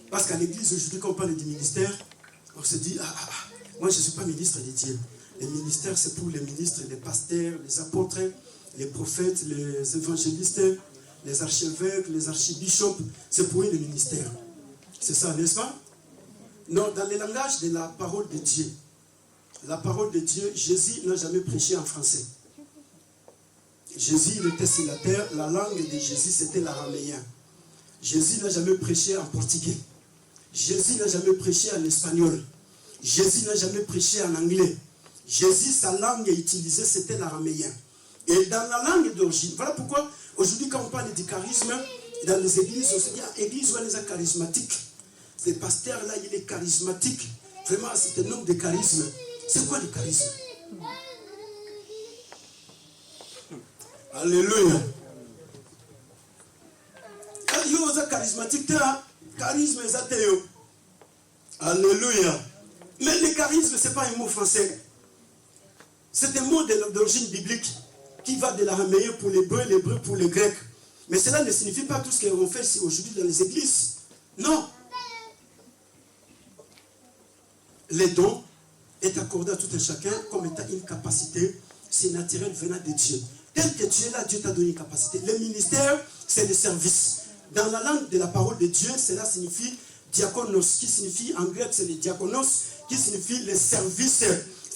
Parce qu'à l'église aujourd'hui, quand on parle du ministère, on se dit, moi je ne suis pas ministre de Dieu. Le ministère, c'est pour les ministres, les pasteurs, les apôtres, les prophètes, les évangélistes, les archevêques, les archibishops, c'est pour eux le ministère. C'est ça, n'est-ce pas? Non, dans le langage de la parole de Dieu, la parole de Dieu, Jésus n'a jamais prêché en français. Jésus, il était sur la terre, la langue de Jésus, c'était l'araméen. Jésus n'a jamais prêché en portugais. Jésus n'a jamais prêché en espagnol. Jésus n'a jamais prêché en anglais. Jésus, sa langue utilisée, c'était l'araméen. Et dans la langue d'origine, voilà pourquoi aujourd'hui quand on parle du charisme, dans les églises, on se dit, l'église où elle est charismatique. Ce pasteur-là, il est charismatique. Vraiment, c'est un homme de charisme. C'est quoi le charisme? Alléluia. Quand vous êtes charismatique, charisme est yo. Alléluia. Mais le charisme, ce n'est pas un mot français. C'est un mot d'origine biblique qui va de l'araméen pour l'hébreu, l'hébreu pour le grec. Mais cela ne signifie pas tout ce qu'on fait ici aujourd'hui dans les églises. Non. Les dons est accordé à tout un chacun comme étant une capacité, c'est naturel venant de Dieu. Tel que tu es là, Dieu t'a donné une capacité. Le ministère, c'est le service. Dans la langue de la parole de Dieu, cela signifie diakonos, qui signifie en grec, c'est le diakonos, qui signifie le service.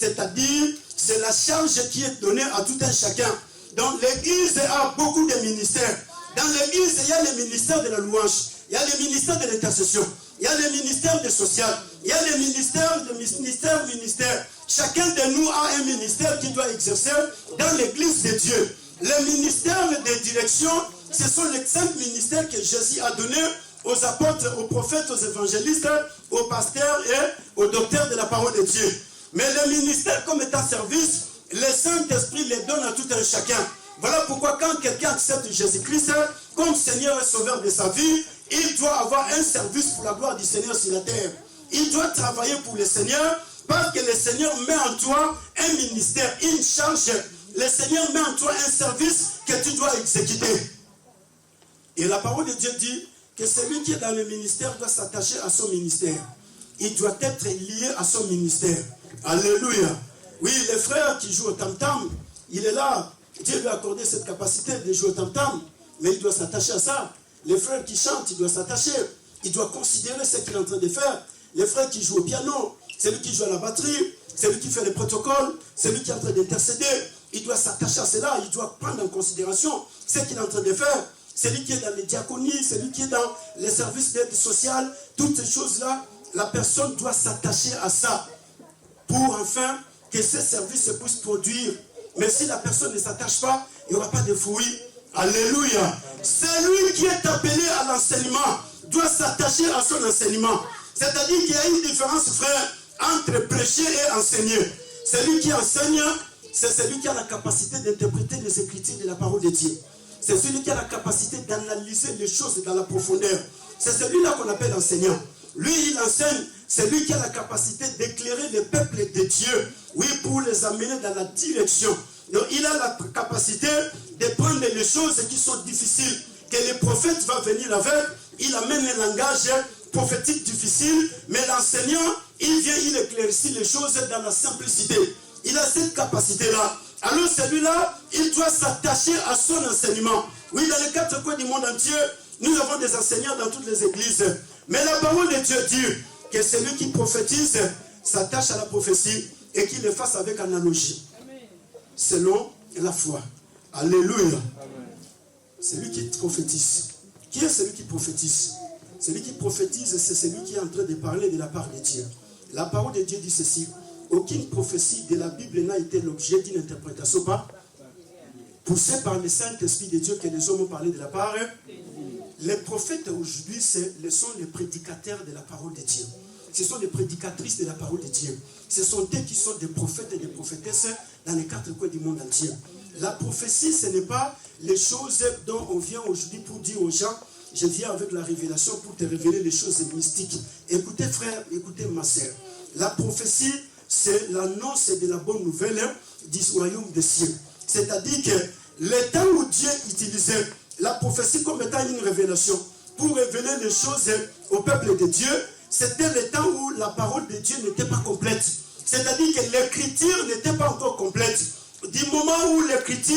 C'est-à-dire, c'est la charge qui est donnée à tout un chacun. Donc l'église a beaucoup de ministères. Dans l'église, il y a le ministère de la louange, il y a le ministère de l'intercession, il y a le ministère du social, il y a le ministère. Chacun de nous a un ministère qu'il doit exercer dans l'église de Dieu. Le ministère de direction, ce sont les 5 ministères que Jésus a donnés aux apôtres, aux prophètes, aux évangélistes, aux pasteurs et aux docteurs de la parole de Dieu. Mais le ministère comme état service, le Saint-Esprit les donne à tout un chacun. Voilà pourquoi quand quelqu'un accepte Jésus-Christ comme Seigneur et Sauveur de sa vie, il doit avoir un service pour la gloire du Seigneur sur la terre. Il doit travailler pour le Seigneur parce que le Seigneur met en toi un ministère, une charge. Le Seigneur met en toi un service que tu dois exécuter. Et la parole de Dieu dit que celui qui est dans le ministère doit s'attacher à son ministère. Il doit être lié à son ministère. Alléluia. Oui, le frère qui joue au tam-tam, il est là. Dieu lui a accordé cette capacité de jouer au tam-tam, mais il doit s'attacher à ça. Les frères qui chantent, il doit s'attacher. Il doit considérer ce qu'il est en train de faire. Les frères qui jouent au piano, celui qui joue à la batterie, celui qui fait les protocoles, celui qui est en train d'intercéder, il doit s'attacher à cela. Il doit prendre en considération ce qu'il est en train de faire. Celui qui est dans les diaconies, celui qui est dans les services d'aide sociale, toutes ces choses-là, la personne doit s'attacher à ça pour enfin que ces services puissent produire. Mais si la personne ne s'attache pas, il n'y aura pas de fruits. Alléluia. Celui qui est appelé à l'enseignement doit s'attacher à son enseignement. C'est-à-dire qu'il y a une différence, frère, entre prêcher et enseigner. Celui qui enseigne, c'est celui qui a la capacité d'interpréter les Écritures de la parole de Dieu. C'est celui qui a la capacité d'analyser les choses dans la profondeur. C'est celui-là qu'on appelle enseignant. Lui, il enseigne, c'est lui qui a la capacité d'éclairer le peuple de Dieu, oui, pour les amener dans la direction. Donc, il a la capacité de prendre les choses qui sont difficiles, que le prophète va venir avec, il amène un langage prophétique difficile, mais l'enseignant, il vient, il éclaircit les choses dans la simplicité. Il a cette capacité-là. Alors celui-là, il doit s'attacher à son enseignement. Oui, dans les 4 coins du monde entier, nous avons des enseignants dans toutes les églises. Mais la parole de Dieu dit que celui qui prophétise s'attache à la prophétie et qu'il le fasse avec analogie. Selon la foi. Alléluia. Celui qui prophétise. Qui est celui qui prophétise? Celui qui prophétise, c'est celui qui est en train de parler de la part de Dieu. La parole de Dieu dit ceci. Aucune prophétie de la Bible n'a été l'objet d'une interprétation pas poussée par le Saint-Esprit de Dieu que les hommes ont parlé de la part. Les prophètes aujourd'hui, ce sont les prédicateurs de la parole de Dieu. Ce sont les prédicatrices de la parole de Dieu. Ce sont eux qui sont des prophètes et des prophétesses dans les 4 coins du monde entier. La prophétie, ce n'est pas les choses dont on vient aujourd'hui pour dire aux gens, je viens avec la révélation pour te révéler les choses mystiques. Écoutez frère, écoutez ma sœur. La prophétie, c'est l'annonce de la bonne nouvelle du royaume des cieux. C'est-à-dire que le temps où Dieu utilisait la prophétie comme étant une révélation pour révéler les choses au peuple de Dieu, c'était le temps où la parole de Dieu n'était pas complète. C'est-à-dire que l'écriture n'était pas encore complète. Du moment où l'écriture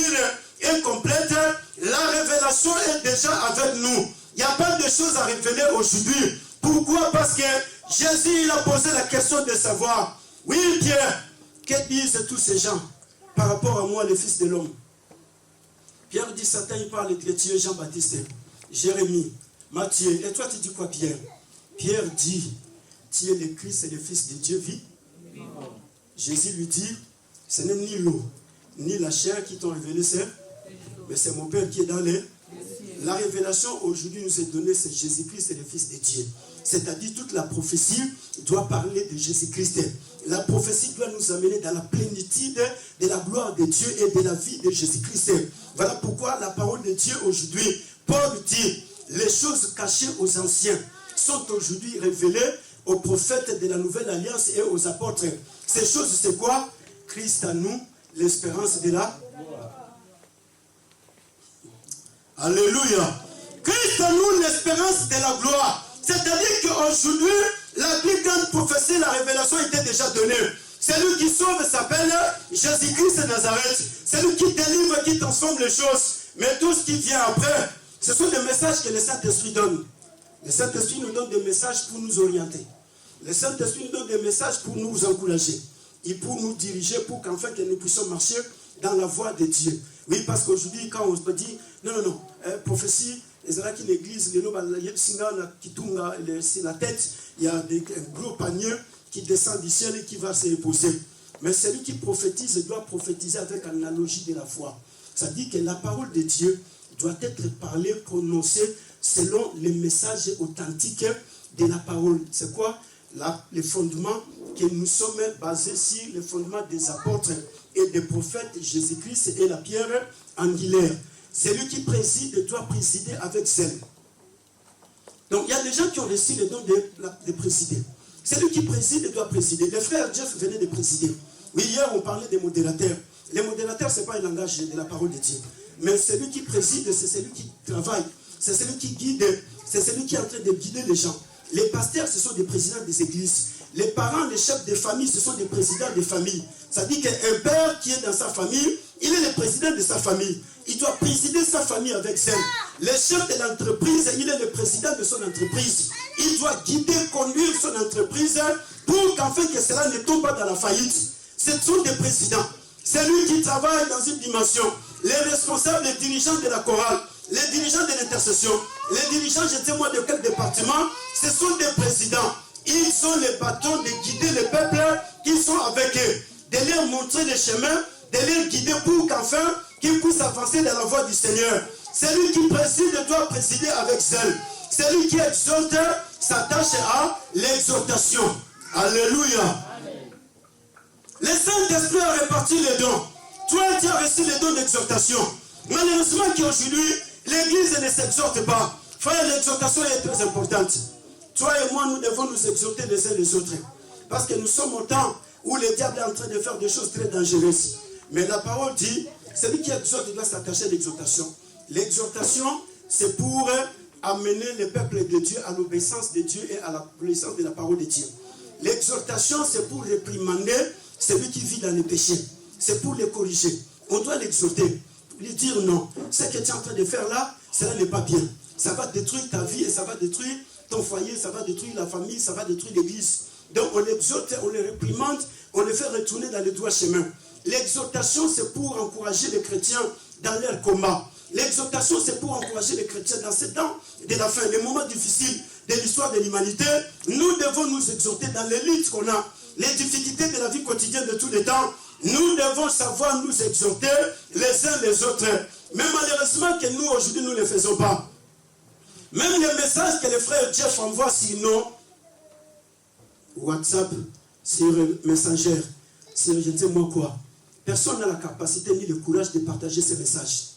est complète, la révélation est déjà avec nous. Il n'y a pas de choses à révéler aujourd'hui. Pourquoi? Parce que Jésus, il a posé la question de savoir, oui Pierre, que disent tous ces gens par rapport à moi, le Fils de l'homme? Pierre dit, Satan, il parle de Dieu, Jean-Baptiste, Jérémie, Matthieu. Et toi, tu dis quoi, Pierre? Pierre dit, tu es le Christ et le Fils de Dieu vit. Jésus lui dit, ce n'est ni l'eau, ni la chair qui t'ont révélé ça, mais c'est mon Père qui est dans les... La révélation aujourd'hui nous est donnée, c'est Jésus-Christ et le Fils de Dieu. C'est-à-dire toute la prophétie doit parler de Jésus-Christ. La prophétie doit nous amener dans la plénitude de la gloire de Dieu et de la vie de Jésus-Christ. Voilà pourquoi la parole de Dieu aujourd'hui, Paul dit, les choses cachées aux anciens sont aujourd'hui révélées aux prophètes de la nouvelle alliance et aux apôtres. Ces choses, c'est quoi? Christ à nous, l'espérance de la... Alléluia. Christ en nous, l'espérance de la gloire. C'est-à-dire qu'aujourd'hui, la plus grande prophétie, la révélation était déjà donnée. Celui qui sauve s'appelle Jésus-Christ de Nazareth. Celui qui délivre, qui transforme les choses. Mais tout ce qui vient après, ce sont des messages que le Saint-Esprit donne. Le Saint-Esprit nous donne des messages pour nous orienter. Le Saint-Esprit nous donne des messages pour nous encourager. Et pour nous diriger, pour qu'enfin que nous puissions marcher dans la voie de Dieu. Oui, parce qu'aujourd'hui, quand on se dit, non, prophétie, c'est une église, c'est la tête, il y a un gros panier qui descend du ciel et qui va se reposer. Mais celui qui prophétise doit prophétiser avec l'analogie de la foi. Ça dit que la parole de Dieu doit être parlée, prononcée selon les messages authentiques de la parole. C'est quoi? Les fondements que nous sommes basés sur les fondements des apôtres et des prophètes, Jésus-Christ et la pierre angulaire. Celui qui préside doit présider avec zèle. Donc il y a des gens qui ont reçu le don de présider. Celui qui préside doit présider. Le frère Jeff venait de présider. Oui, hier on parlait des modérateurs. Les modérateurs, ce n'est pas un langage de la parole de Dieu. Mais celui qui préside, c'est celui qui travaille. C'est celui qui guide. C'est celui qui est en train de guider les gens. Les pasteurs, ce sont des présidents des églises. Les parents, les chefs de famille, ce sont des présidents de famille. Ça dit qu'un père qui est dans sa famille, il est le président de sa famille. Il doit présider sa famille avec zèle. Le chef de l'entreprise, il est le président de son entreprise. Il doit guider, conduire son entreprise pour qu'enfin que cela ne tombe pas dans la faillite. Ce sont des présidents. C'est lui qui travaille dans une dimension. Les responsables, les dirigeants de la chorale, les dirigeants de l'intercession, les dirigeants, je ne sais moi de quel département, ce sont des présidents. Ils sont les bâtons de guider le peuple, ils sont avec eux, de leur montrer le chemin, de les guider pour qu'enfin, qu'ils puissent avancer dans la voie du Seigneur. Celui qui préside doit présider avec zèle. Celui qui exhorte s'attache à l'exhortation. Alléluia. Le Saint-Esprit a réparti les dons. Toi, tu as reçu les dons d'exhortation. Malheureusement qu'aujourd'hui, l'Église ne s'exhorte pas. Frère, l'exhortation est très importante. Toi et moi, nous devons nous exhorter les uns les autres. Parce que nous sommes au temps où le diable est en train de faire des choses très dangereuses. Mais la parole dit, celui qui exhorte doit s'attacher à l'exhortation. L'exhortation, c'est pour amener le peuple de Dieu à l'obéissance de Dieu et à l'obéissance de la parole de Dieu. L'exhortation, c'est pour réprimander celui qui vit dans le péché. C'est pour le corriger. On doit l'exhorter. Lui dire non. Ce que tu es en train de faire là, cela n'est pas bien. Ça va détruire ta vie et ça va détruire ton foyer, ça va détruire la famille, ça va détruire l'église. Donc on l'exhorte, on le réprimande, on le fait retourner dans le droit chemin. L'exhortation, c'est pour encourager les chrétiens dans leur combat. L'exhortation, c'est pour encourager les chrétiens dans ces temps de la fin, les moments difficiles de l'histoire de l'humanité. Nous devons nous exhorter dans les luttes qu'on a, les difficultés de la vie quotidienne de tous les temps. Nous devons savoir nous exhorter les uns les autres. Mais malheureusement que nous, aujourd'hui, nous ne le faisons pas. Même les messages que les frères Jeff envoient sur nos WhatsApp, sur Messenger, sur je ne sais moi quoi, personne n'a la capacité ni le courage de partager ces messages.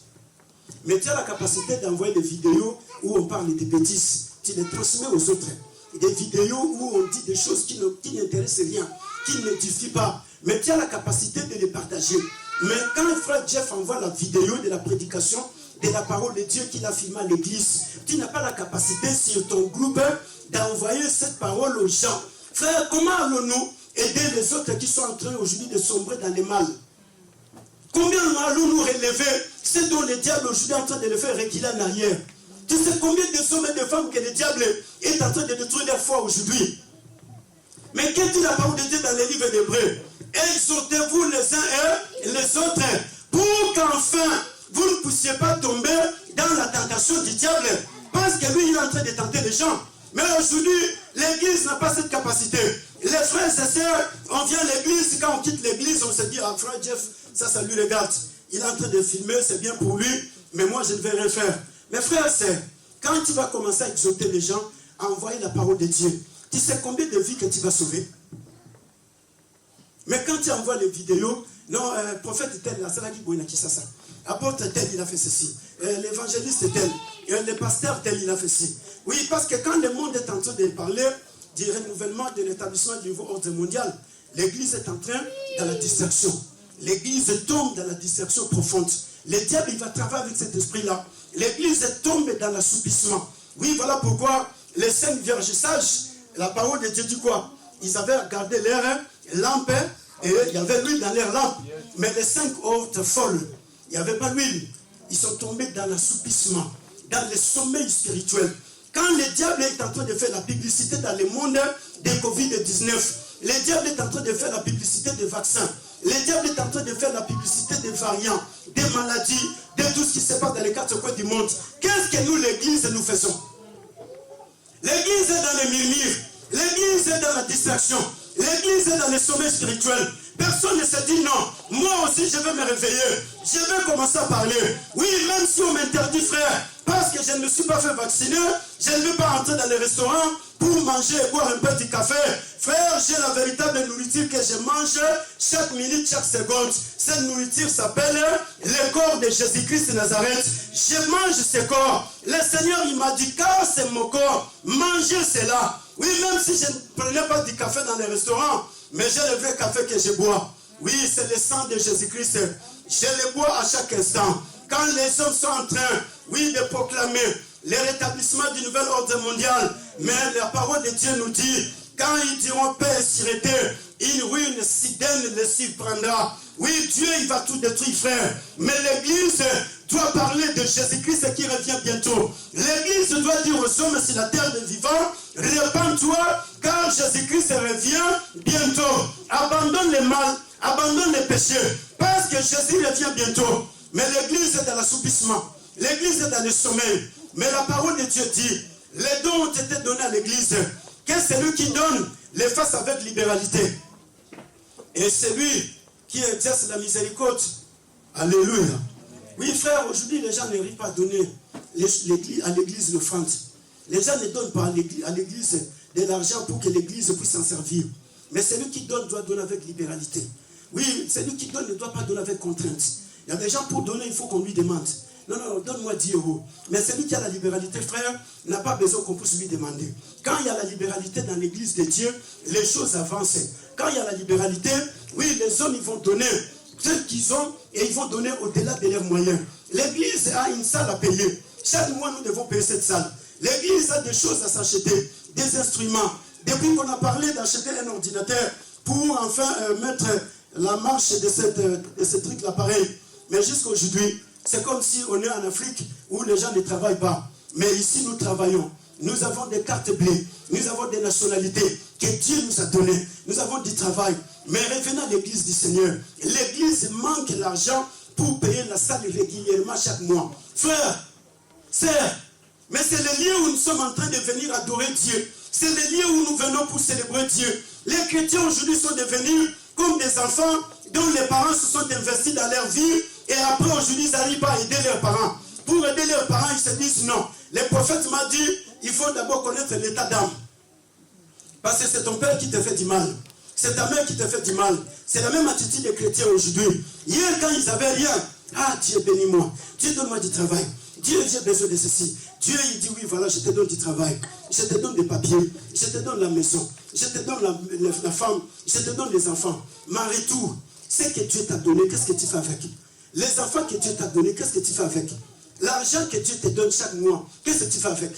Mais tu as la capacité d'envoyer des vidéos où on parle des bêtises. Tu les transmets aux autres. Des vidéos où on dit des choses qui n'intéressent rien, qui n'édifient pas. Mais tu as la capacité de les partager. Mais quand le frère Jeff envoie la vidéo de la prédication de la parole de Dieu qu'il a filmé à l'église, tu n'as pas la capacité sur ton groupe d'envoyer cette parole aux gens. Frère, comment allons-nous aider les autres qui sont en train aujourd'hui de sombrer dans le mal? Combien allons-nous relever C'est dont le diable aujourd'hui est en train de le faire reculer en arrière. Tu sais combien de hommes et de femmes que le diable est en train de détruire leur foi aujourd'hui. Mais qu'est-ce que la parole de Dieu dans les livres d'Hébreux? Exhortez-vous les uns et les autres pour qu'enfin vous ne puissiez pas tomber dans la tentation du diable. Parce que lui, il est en train de tenter les gens. Mais aujourd'hui, l'église n'a pas cette capacité. Les frères et sœurs, on vient à l'église, quand on quitte l'église, on se dit, ah frère Jeff, ça lui regarde. Il est en train de filmer, c'est bien pour lui, mais moi je ne vais rien faire. Mais frère et sœurs, quand tu vas commencer à exhorter les gens, à envoyer la parole de Dieu, tu sais combien de vies que tu vas sauver? Mais quand tu envoies les vidéos, non, prophète tel, c'est là qui ça. Apôtre tel, il a fait ceci. L'évangéliste tel, le pasteur tel, il a fait ceci. Oui, parce que quand le monde est en train de parler du renouvellement de l'établissement du nouveau ordre mondial, l'église est en train dans la distraction. L'église tombe dans la distraction profonde. Le diable, il va travailler avec cet esprit-là. L'église tombe dans l'assoupissement. Oui, voilà pourquoi les 5 vierges sages, la parole de Dieu dit quoi? Ils avaient gardé leur lampe et il y avait l'huile dans leur lampe. Mais les 5 autres folles, il n'y avait pas l'huile. Ils sont tombés dans l'assoupissement, dans le sommeil spirituel. Quand le diable est en train de faire la publicité dans le monde des Covid-19, le diable est en train de faire la publicité des vaccins, le diable est en train de faire la publicité des variants, des maladies, de tout ce qui se passe dans les 4 coins du monde. Qu'est-ce que nous, l'église, nous faisons? L'église est dans les murmures, l'église est dans la distraction, l'église est dans le sommeil spirituel. Personne ne se dit non, moi aussi je vais me réveiller, je vais commencer à parler. Oui, même si on m'interdit, frère, parce que je ne me suis pas fait vacciner, je ne vais pas entrer dans les restaurants pour manger et boire un petit café. Frère, j'ai la véritable nourriture que je mange chaque minute, chaque seconde. Cette nourriture s'appelle le corps de Jésus-Christ de Nazareth. Je mange ce corps. Le Seigneur, il m'a dit, car c'est mon corps, mangez cela. Oui, même si je ne prenais pas du café dans les restaurants, mais j'ai le vrai café que je bois. Oui, c'est le sang de Jésus-Christ. Je le bois à chaque instant. Quand les hommes sont en train, oui, de proclamer le rétablissement du nouvel ordre mondial, mais la parole de Dieu nous dit, quand ils diront paix et sûreté, une ruine soudaine les surprendra. Oui, Dieu, il va tout détruire, frère. Mais l'église doit parler de Jésus-Christ qui revient bientôt. L'église doit dire aux hommes sur la terre des vivants, répands-toi, car Jésus-Christ revient bientôt. Abandonne le mal, abandonne les péchés, parce que Jésus revient bientôt. Mais l'église est dans l'assoupissement. L'église est dans le sommeil. Mais la parole de Dieu dit, les dons ont été donnés à l'église. Que celui qui donne les fasse avec libéralité. Et celui qui exerce la miséricorde. Alléluia. Oui, frère, aujourd'hui, les gens n'arrivent pas à donner à l'église l'offrande. Les gens ne donnent pas à l'église de l'argent pour que l'église puisse s'en servir. Mais celui qui donne doit donner avec libéralité. Oui, celui qui donne ne doit pas donner avec contrainte. Il y a des gens, pour donner, il faut qu'on lui demande. Non, non, donne-moi 10 €. Mais celui qui a la libéralité, frère, n'a pas besoin qu'on puisse lui demander. Quand il y a la libéralité dans l'église de Dieu, les choses avancent. Quand il y a la libéralité, oui, les hommes, ils vont donner ce qu'ils ont et ils vont donner au-delà de leurs moyens. L'église a une salle à payer. Chaque mois, nous devons payer cette salle. L'église a des choses à s'acheter, des instruments. Depuis qu'on a parlé d'acheter un ordinateur pour enfin mettre la marche de ce truc-là pareil. Mais jusqu'à aujourd'hui, c'est comme si on est en Afrique où les gens ne travaillent pas. Mais ici, nous travaillons. Nous avons des cartes bleues. Nous avons des nationalités que Dieu nous a données. Nous avons du travail. Mais revenons à l'église du Seigneur. L'église manque l'argent pour payer la salle régulièrement chaque mois. Frère, sœur, mais c'est le lieu où nous sommes en train de venir adorer Dieu. C'est le lieu où nous venons pour célébrer Dieu. Les chrétiens aujourd'hui sont devenus comme des enfants dont les parents se sont investis dans leur vie. Et après, aujourd'hui, ils n'arrivent pas à aider leurs parents. Pour aider leurs parents, ils se disent non. Le prophète m'a dit, il faut d'abord connaître l'état d'âme. Parce que c'est ton père qui te fait du mal. C'est ta mère qui te fait du mal. C'est la même attitude des chrétiens aujourd'hui. Hier, quand ils n'avaient rien, ah, Dieu bénis-moi. Dieu donne-moi du travail. Dieu, j'ai besoin de ceci. Dieu, il dit, oui, voilà, je te donne du travail. Je te donne des papiers. Je te donne la maison. Je te donne la femme. Je te donne les enfants. Mais en retour, ce que Dieu t'a donné, qu'est-ce que tu fais avec? Les enfants que Dieu t'a donnés, qu'est-ce que tu fais avec? L'argent que Dieu te donne chaque mois, qu'est-ce que tu fais avec?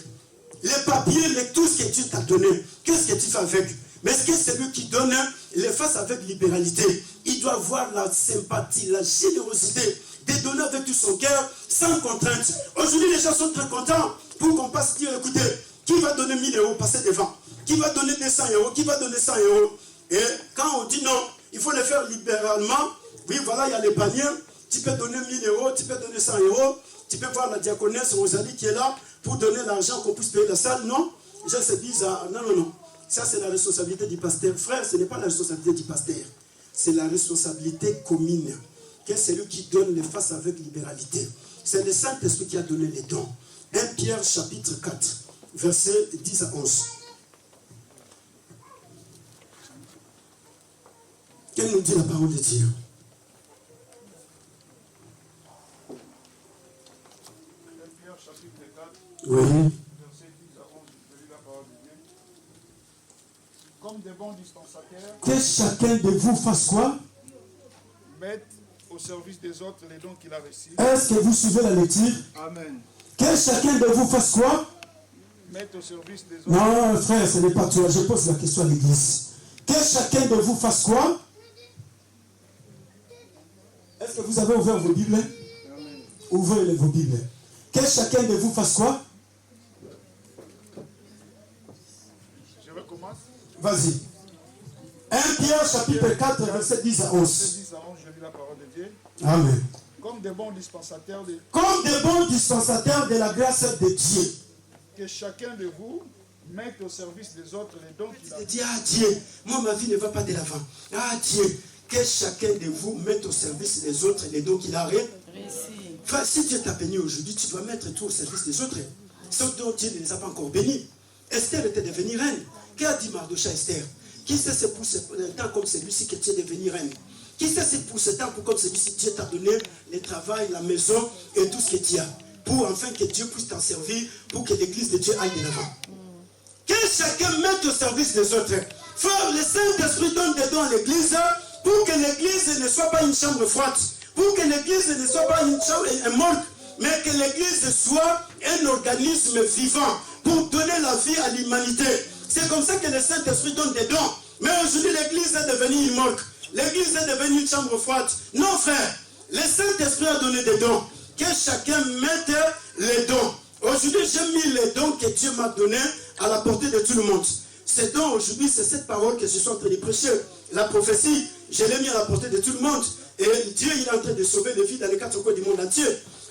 Les papiers, tout ce que Dieu t'a donné, qu'est-ce que tu fais avec? Mais est-ce que celui qui donne les fasse avec libéralité? Il doit avoir la sympathie, la générosité de donner avec tout son cœur, sans contrainte. Aujourd'hui, les gens sont très contents pour qu'on passe dire, écoutez, qui va donner 1000 euros, passer devant? Qui va donner 200 euros? Qui va donner 100 euros? Et quand on dit non, il faut le faire libéralement. Oui, voilà, il y a les paniers. Tu peux donner 1000 euros, tu peux donner 100 euros. Tu peux voir la diaconesse Rosalie qui est là pour donner l'argent qu'on puisse payer la salle. Non, les gens se disent, non. Ça, c'est la responsabilité du pasteur. Frère, ce n'est pas la responsabilité du pasteur. C'est la responsabilité commune. Que c'est lui qui donne les faces avec libéralité. C'est le Saint-Esprit qui a donné les dons. 1 Pierre chapitre 4, versets 10 à 11. Quelle nous dit la parole de Dieu?
Pierre chapitre 4,
Oui.
verset 10 à 11, je lis la parole de Dieu. Comme des bons dispensataires,
Que chacun de vous fasse quoi?
mette au service des autres les dons qu'il a reçus.
Est-ce que vous suivez la lecture?
Amen.
Que chacun de vous fasse quoi?
Mette au service des autres.
Non, frère, ce n'est pas toi. Je pose la question à l'église. Que chacun de vous fasse quoi? Est-ce que vous avez ouvert vos Bibles?
Amen.
Ouvrez vos Bibles. Que chacun de vous fasse quoi?
Je recommence.
Vas-y. 1 Pierre chapitre 4, verset 10 à 11.
Verset 10 à 11, je lis la parole de Dieu.
Amen.
Comme des bons dispensataires,
Comme des bons dispensataires de la grâce de Dieu.
que chacun de vous mette au service des autres les dons qu'il a reçus.
Dis, Dieu, moi ma vie ne va pas de l'avant. Dieu, que chacun de vous mette au service des autres les dons qu'il a reçus. Frère, si Dieu t'a béni aujourd'hui, tu dois mettre tout au service des autres. Sauf dont Dieu ne les a pas encore bénis. Esther était devenue reine. Qu'a dit Mardochée à Esther? Qui sait c'est pour ce temps comme celui-ci que tu es devenu reine? Qui sait c'est pour ce temps comme celui-ci Dieu t'a donné le travail, la maison et tout ce que tu as, pour enfin que Dieu puisse t'en servir, pour que l'église de Dieu aille de l'avant. Que chacun mette au service des autres. Frère, le Saint-Esprit donne des dons à l'église pour que l'église ne soit pas une chambre froide, pour que l'église ne soit pas une chambre morte, mais que l'église soit un organisme vivant pour donner la vie à l'humanité. C'est comme ça que le Saint-Esprit donne des dons. Mais aujourd'hui, l'église est devenue une morgue. L'église est devenue une chambre froide. Non, frère, le Saint-Esprit a donné des dons. Que chacun mette les dons. Aujourd'hui, j'ai mis les dons que Dieu m'a donnés à la portée de tout le monde. Ces dons, aujourd'hui, c'est cette parole que je suis en train de prêcher. La prophétie, je l'ai mis à la portée de tout le monde. Et Dieu, il est en train de sauver des vies dans les quatre coins du monde entier.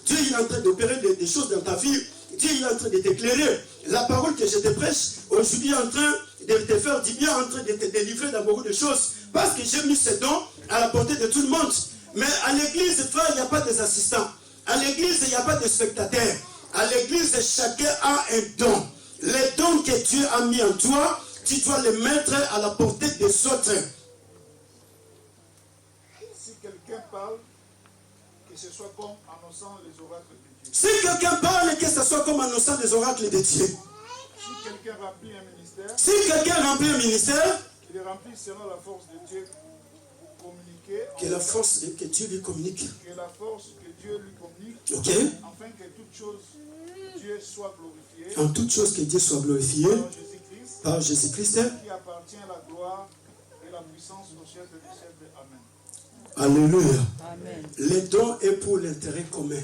Dieu, il est en train d'opérer des choses dans ta vie. Dieu, il est en train de t'éclairer. La parole que je te prêche, aujourd'hui, est en train de te faire du bien, en train de te délivrer dans beaucoup de choses. Parce que j'ai mis ces dons à la portée de tout le monde. Mais à l'église, frère, il n'y a pas des assistants. À l'église, il n'y a pas de spectateurs. À l'église, chacun a un don. Les dons que Dieu a mis en toi, tu dois les mettre à la portée des autres.
Si quelqu'un parle, que ce soit comme annonçant les oracles de Dieu.
Si quelqu'un parle, que ce soit comme annonçant les oracles de Dieu.
Si quelqu'un remplit un ministère,
Si quelqu'un remplit un ministère,
il est rempli selon la force de Dieu pour communiquer.
que la force que Dieu lui communique.
Que la force que Dieu lui communique,
Ok.
afin que toute chose, Dieu soit glorifié
En toute chose que Dieu soit glorifié
par Jésus-Christ,
par Jésus-Christ.
qui appartient à la gloire et la puissance au siècle des siècles. Amen.
Alléluia.
Amen.
Les dons est pour l'intérêt commun.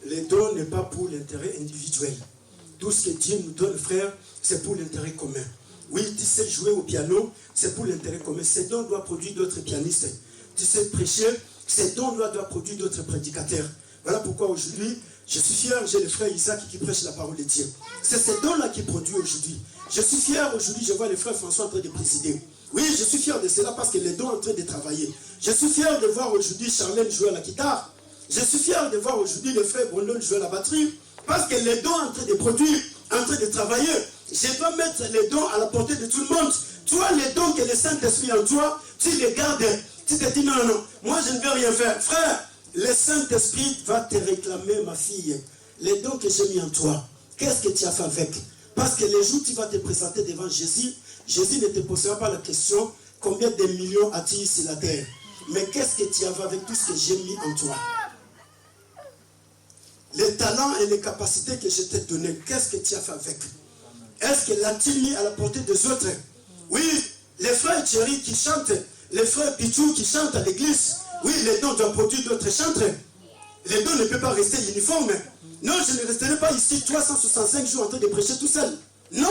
Les dons n'est pas pour l'intérêt individuel. Tout ce que Dieu nous donne, frère, c'est pour l'intérêt commun. Oui, tu sais jouer au piano, c'est pour l'intérêt commun. Ces dons doivent produire d'autres pianistes. Tu sais prêcher, ces dons doivent produire d'autres prédicateurs. Voilà pourquoi aujourd'hui, je suis fier, j'ai le frère Isaac qui prêche la parole de Dieu. C'est ces dons-là qui produisent aujourd'hui. Je suis fier aujourd'hui, je vois le frère François en train de présider. Oui, je suis fier de cela parce que les dons sont en train de travailler. Je suis fier de voir aujourd'hui Charlène jouer à la guitare. Je suis fier de voir aujourd'hui le frère Brandon jouer à la batterie. Parce que les dons sont en train de produire, en train de travailler. Je dois mettre les dons à la portée de tout le monde. Toi, les dons que le Saint-Esprit en toi, tu les gardes. Tu te dis non, moi je ne vais rien faire. Frère, le Saint-Esprit va te réclamer, ma fille. Les dons que j'ai mis en toi, qu'est-ce que tu as fait avec? Parce que les jours où tu vas te présenter devant Jésus, Jésus ne te posera pas la question combien de millions as-tu sur la terre? Mais qu'est-ce que tu as fait avec tout ce que j'ai mis en toi? Les talents et les capacités que je t'ai donnés, qu'est-ce que tu as fait avec? Est-ce que l'as-tu mis à la portée des autres? Oui, les frères Thierry qui chantent, les frères Pichou qui chantent à l'église, oui, les dons doivent produire d'autres chantres. Les dons ne peuvent pas rester uniformes. Non, je ne resterai pas ici 365 jours en train de prêcher tout seul. Non,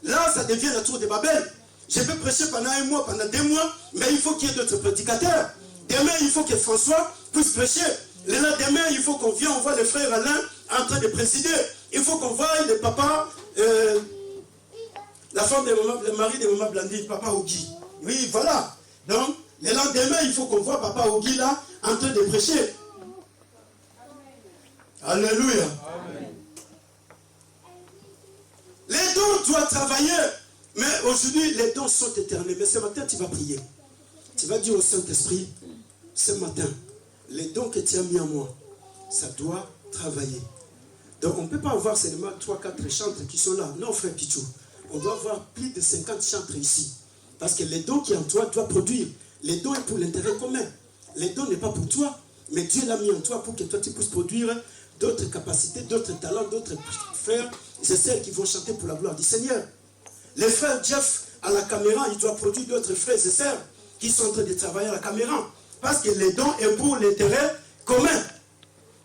là, ça devient la tour de Babel. Je peux prêcher pendant 1 mois, pendant 2 mois, mais il faut qu'il y ait d'autres prédicateurs. Demain, il faut que François puisse prêcher. Demain, il faut qu'on vienne, on voit le frère Alain en train de présider. Il faut qu'on voie le papa, la femme de maman, le mari de maman Blandine, papa Ogi. Oui, voilà. Donc, le lendemain, il faut qu'on voit papa Ogi là en train de prêcher. Alléluia. Amen. Les dons doivent travailler. Mais aujourd'hui, les dons sont éternels. Mais ce matin, tu vas prier. Tu vas dire au Saint-Esprit, ce matin, les dons que tu as mis en moi, ça doit travailler. Donc on ne peut pas avoir seulement 3-4 chantres qui sont là. Non, frère Pichou. On doit avoir plus de 50 chantres ici. Parce que les dons qui sont en toi doivent produire. Les dons sont pour l'intérêt commun. Les dons n'est pas pour toi, mais Dieu l'a mis en toi pour que toi tu puisses produire d'autres capacités, d'autres talents, d'autres frères et sœurs qui vont chanter pour la gloire du Seigneur. Les frères Jeff à la caméra, il doit produire d'autres frères et sœurs qui sont en train de travailler à la caméra. Parce que les dons sont pour l'intérêt commun.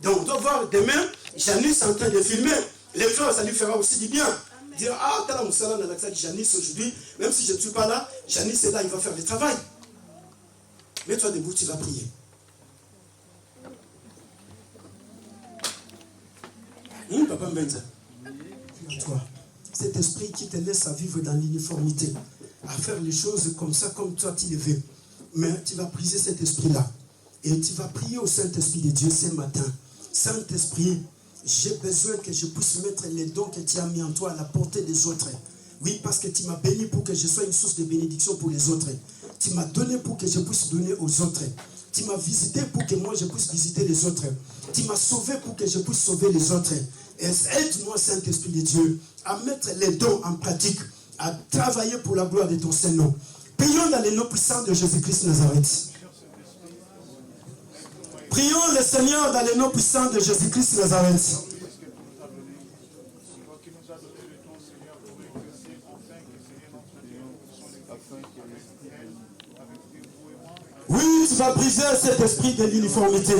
Donc on doit voir demain, Janice est en train de filmer. Les frères, ça lui fera aussi du bien. Dire, ah, t'as la moussala dans l'accès de Janice aujourd'hui, même si je ne suis pas là, Janice est là, il va faire le travail. Mets-toi debout, tu vas prier. Papa Mbenza, toi, cet esprit qui te laisse à vivre dans l'uniformité, à faire les choses comme ça, comme toi tu le veux. Mais tu vas briser cet esprit-là. Et tu vas prier au Saint-Esprit de Dieu ce matin. Saint-Esprit, j'ai besoin que je puisse mettre les dons que tu as mis en toi à la portée des autres. Oui, parce que tu m'as béni pour que je sois une source de bénédiction pour les autres. Tu m'as donné pour que je puisse donner aux autres. Tu m'as visité pour que moi je puisse visiter les autres. Tu m'as sauvé pour que je puisse sauver les autres. Et aide-moi, Saint-Esprit de Dieu, à mettre les dons en pratique, à travailler pour la gloire de ton Saint-Nom. Prions dans le nom puissant de Jésus-Christ Nazareth. Prions le Seigneur dans le nom puissant de Jésus-Christ Nazareth. Oui, tu vas briser cet esprit de l'uniformité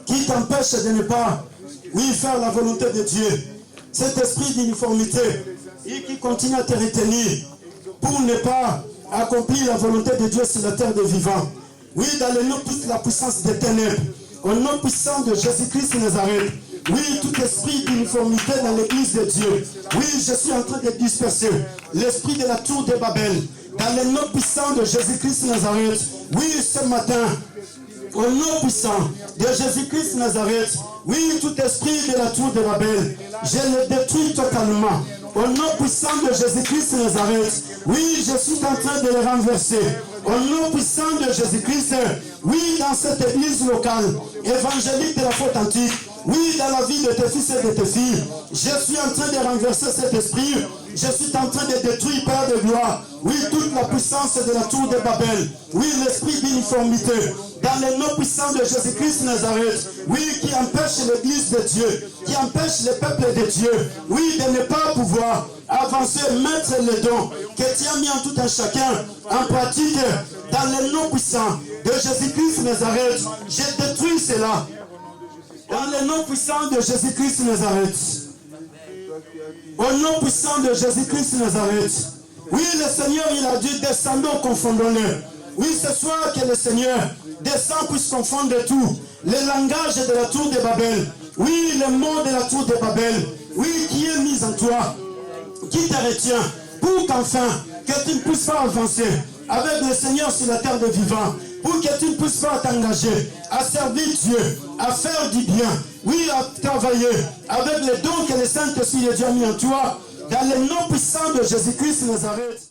qui t'empêche de ne pas, faire la volonté de Dieu. Cet esprit d'uniformité et qui continue à te retenir pour ne pas accomplir la volonté de Dieu sur la terre des vivants. Oui, dans le nom de la puissance des ténèbres, au nom puissant de Jésus-Christ Nazareth. Oui, tout esprit d'uniformité dans l'église de Dieu. Oui, je suis en train de disperser l'esprit de la tour de Babel. Dans le nom puissant de Jésus-Christ Nazareth. Oui, ce matin, au nom puissant de Jésus-Christ Nazareth. Oui, tout esprit de la tour de Babel, je le détruis totalement. Au nom puissant de Jésus-Christ Nazareth. Oui, je suis en train de le renverser. Au nom puissant de Jésus-Christ. Oui, dans cette église locale, évangélique de la faute antique. Oui, dans la vie de tes fils et de tes filles. Je suis en train de renverser cet esprit. Je suis en train de détruire, Père de gloire. Oui, toute la puissance de la tour de Babel. Oui, l'esprit d'uniformité. Dans le nom puissant de Jésus-Christ Nazareth. Oui, qui empêche l'église de Dieu. Qui empêche le peuple de Dieu. Oui, de ne pas pouvoir avancer, mettre les dons que tu as mis en tout un chacun en pratique. Dans le nom puissant de Jésus-Christ Nazareth. Je détruis cela. Dans le nom puissant de Jésus-Christ Nazareth. Au nom puissant de Jésus-Christ Nazareth. Oui, le Seigneur, il a dit, descendons, confondons-le. Oui, ce soir que le Seigneur descend, puisse confondre tout. Le langage de la tour de Babel. Oui, le mot de la tour de Babel. Oui, qui est mis en toi. Qui te retient. Pour qu'enfin, que tu ne puisses pas avancer avec le Seigneur sur la terre des vivants. Pour que tu ne puisses pas t'engager à servir Dieu, à faire du bien, oui, à travailler avec les dons que le Saint-Esprit de Dieu a mis en toi, dans le nom puissant de Jésus-Christ Nazareth.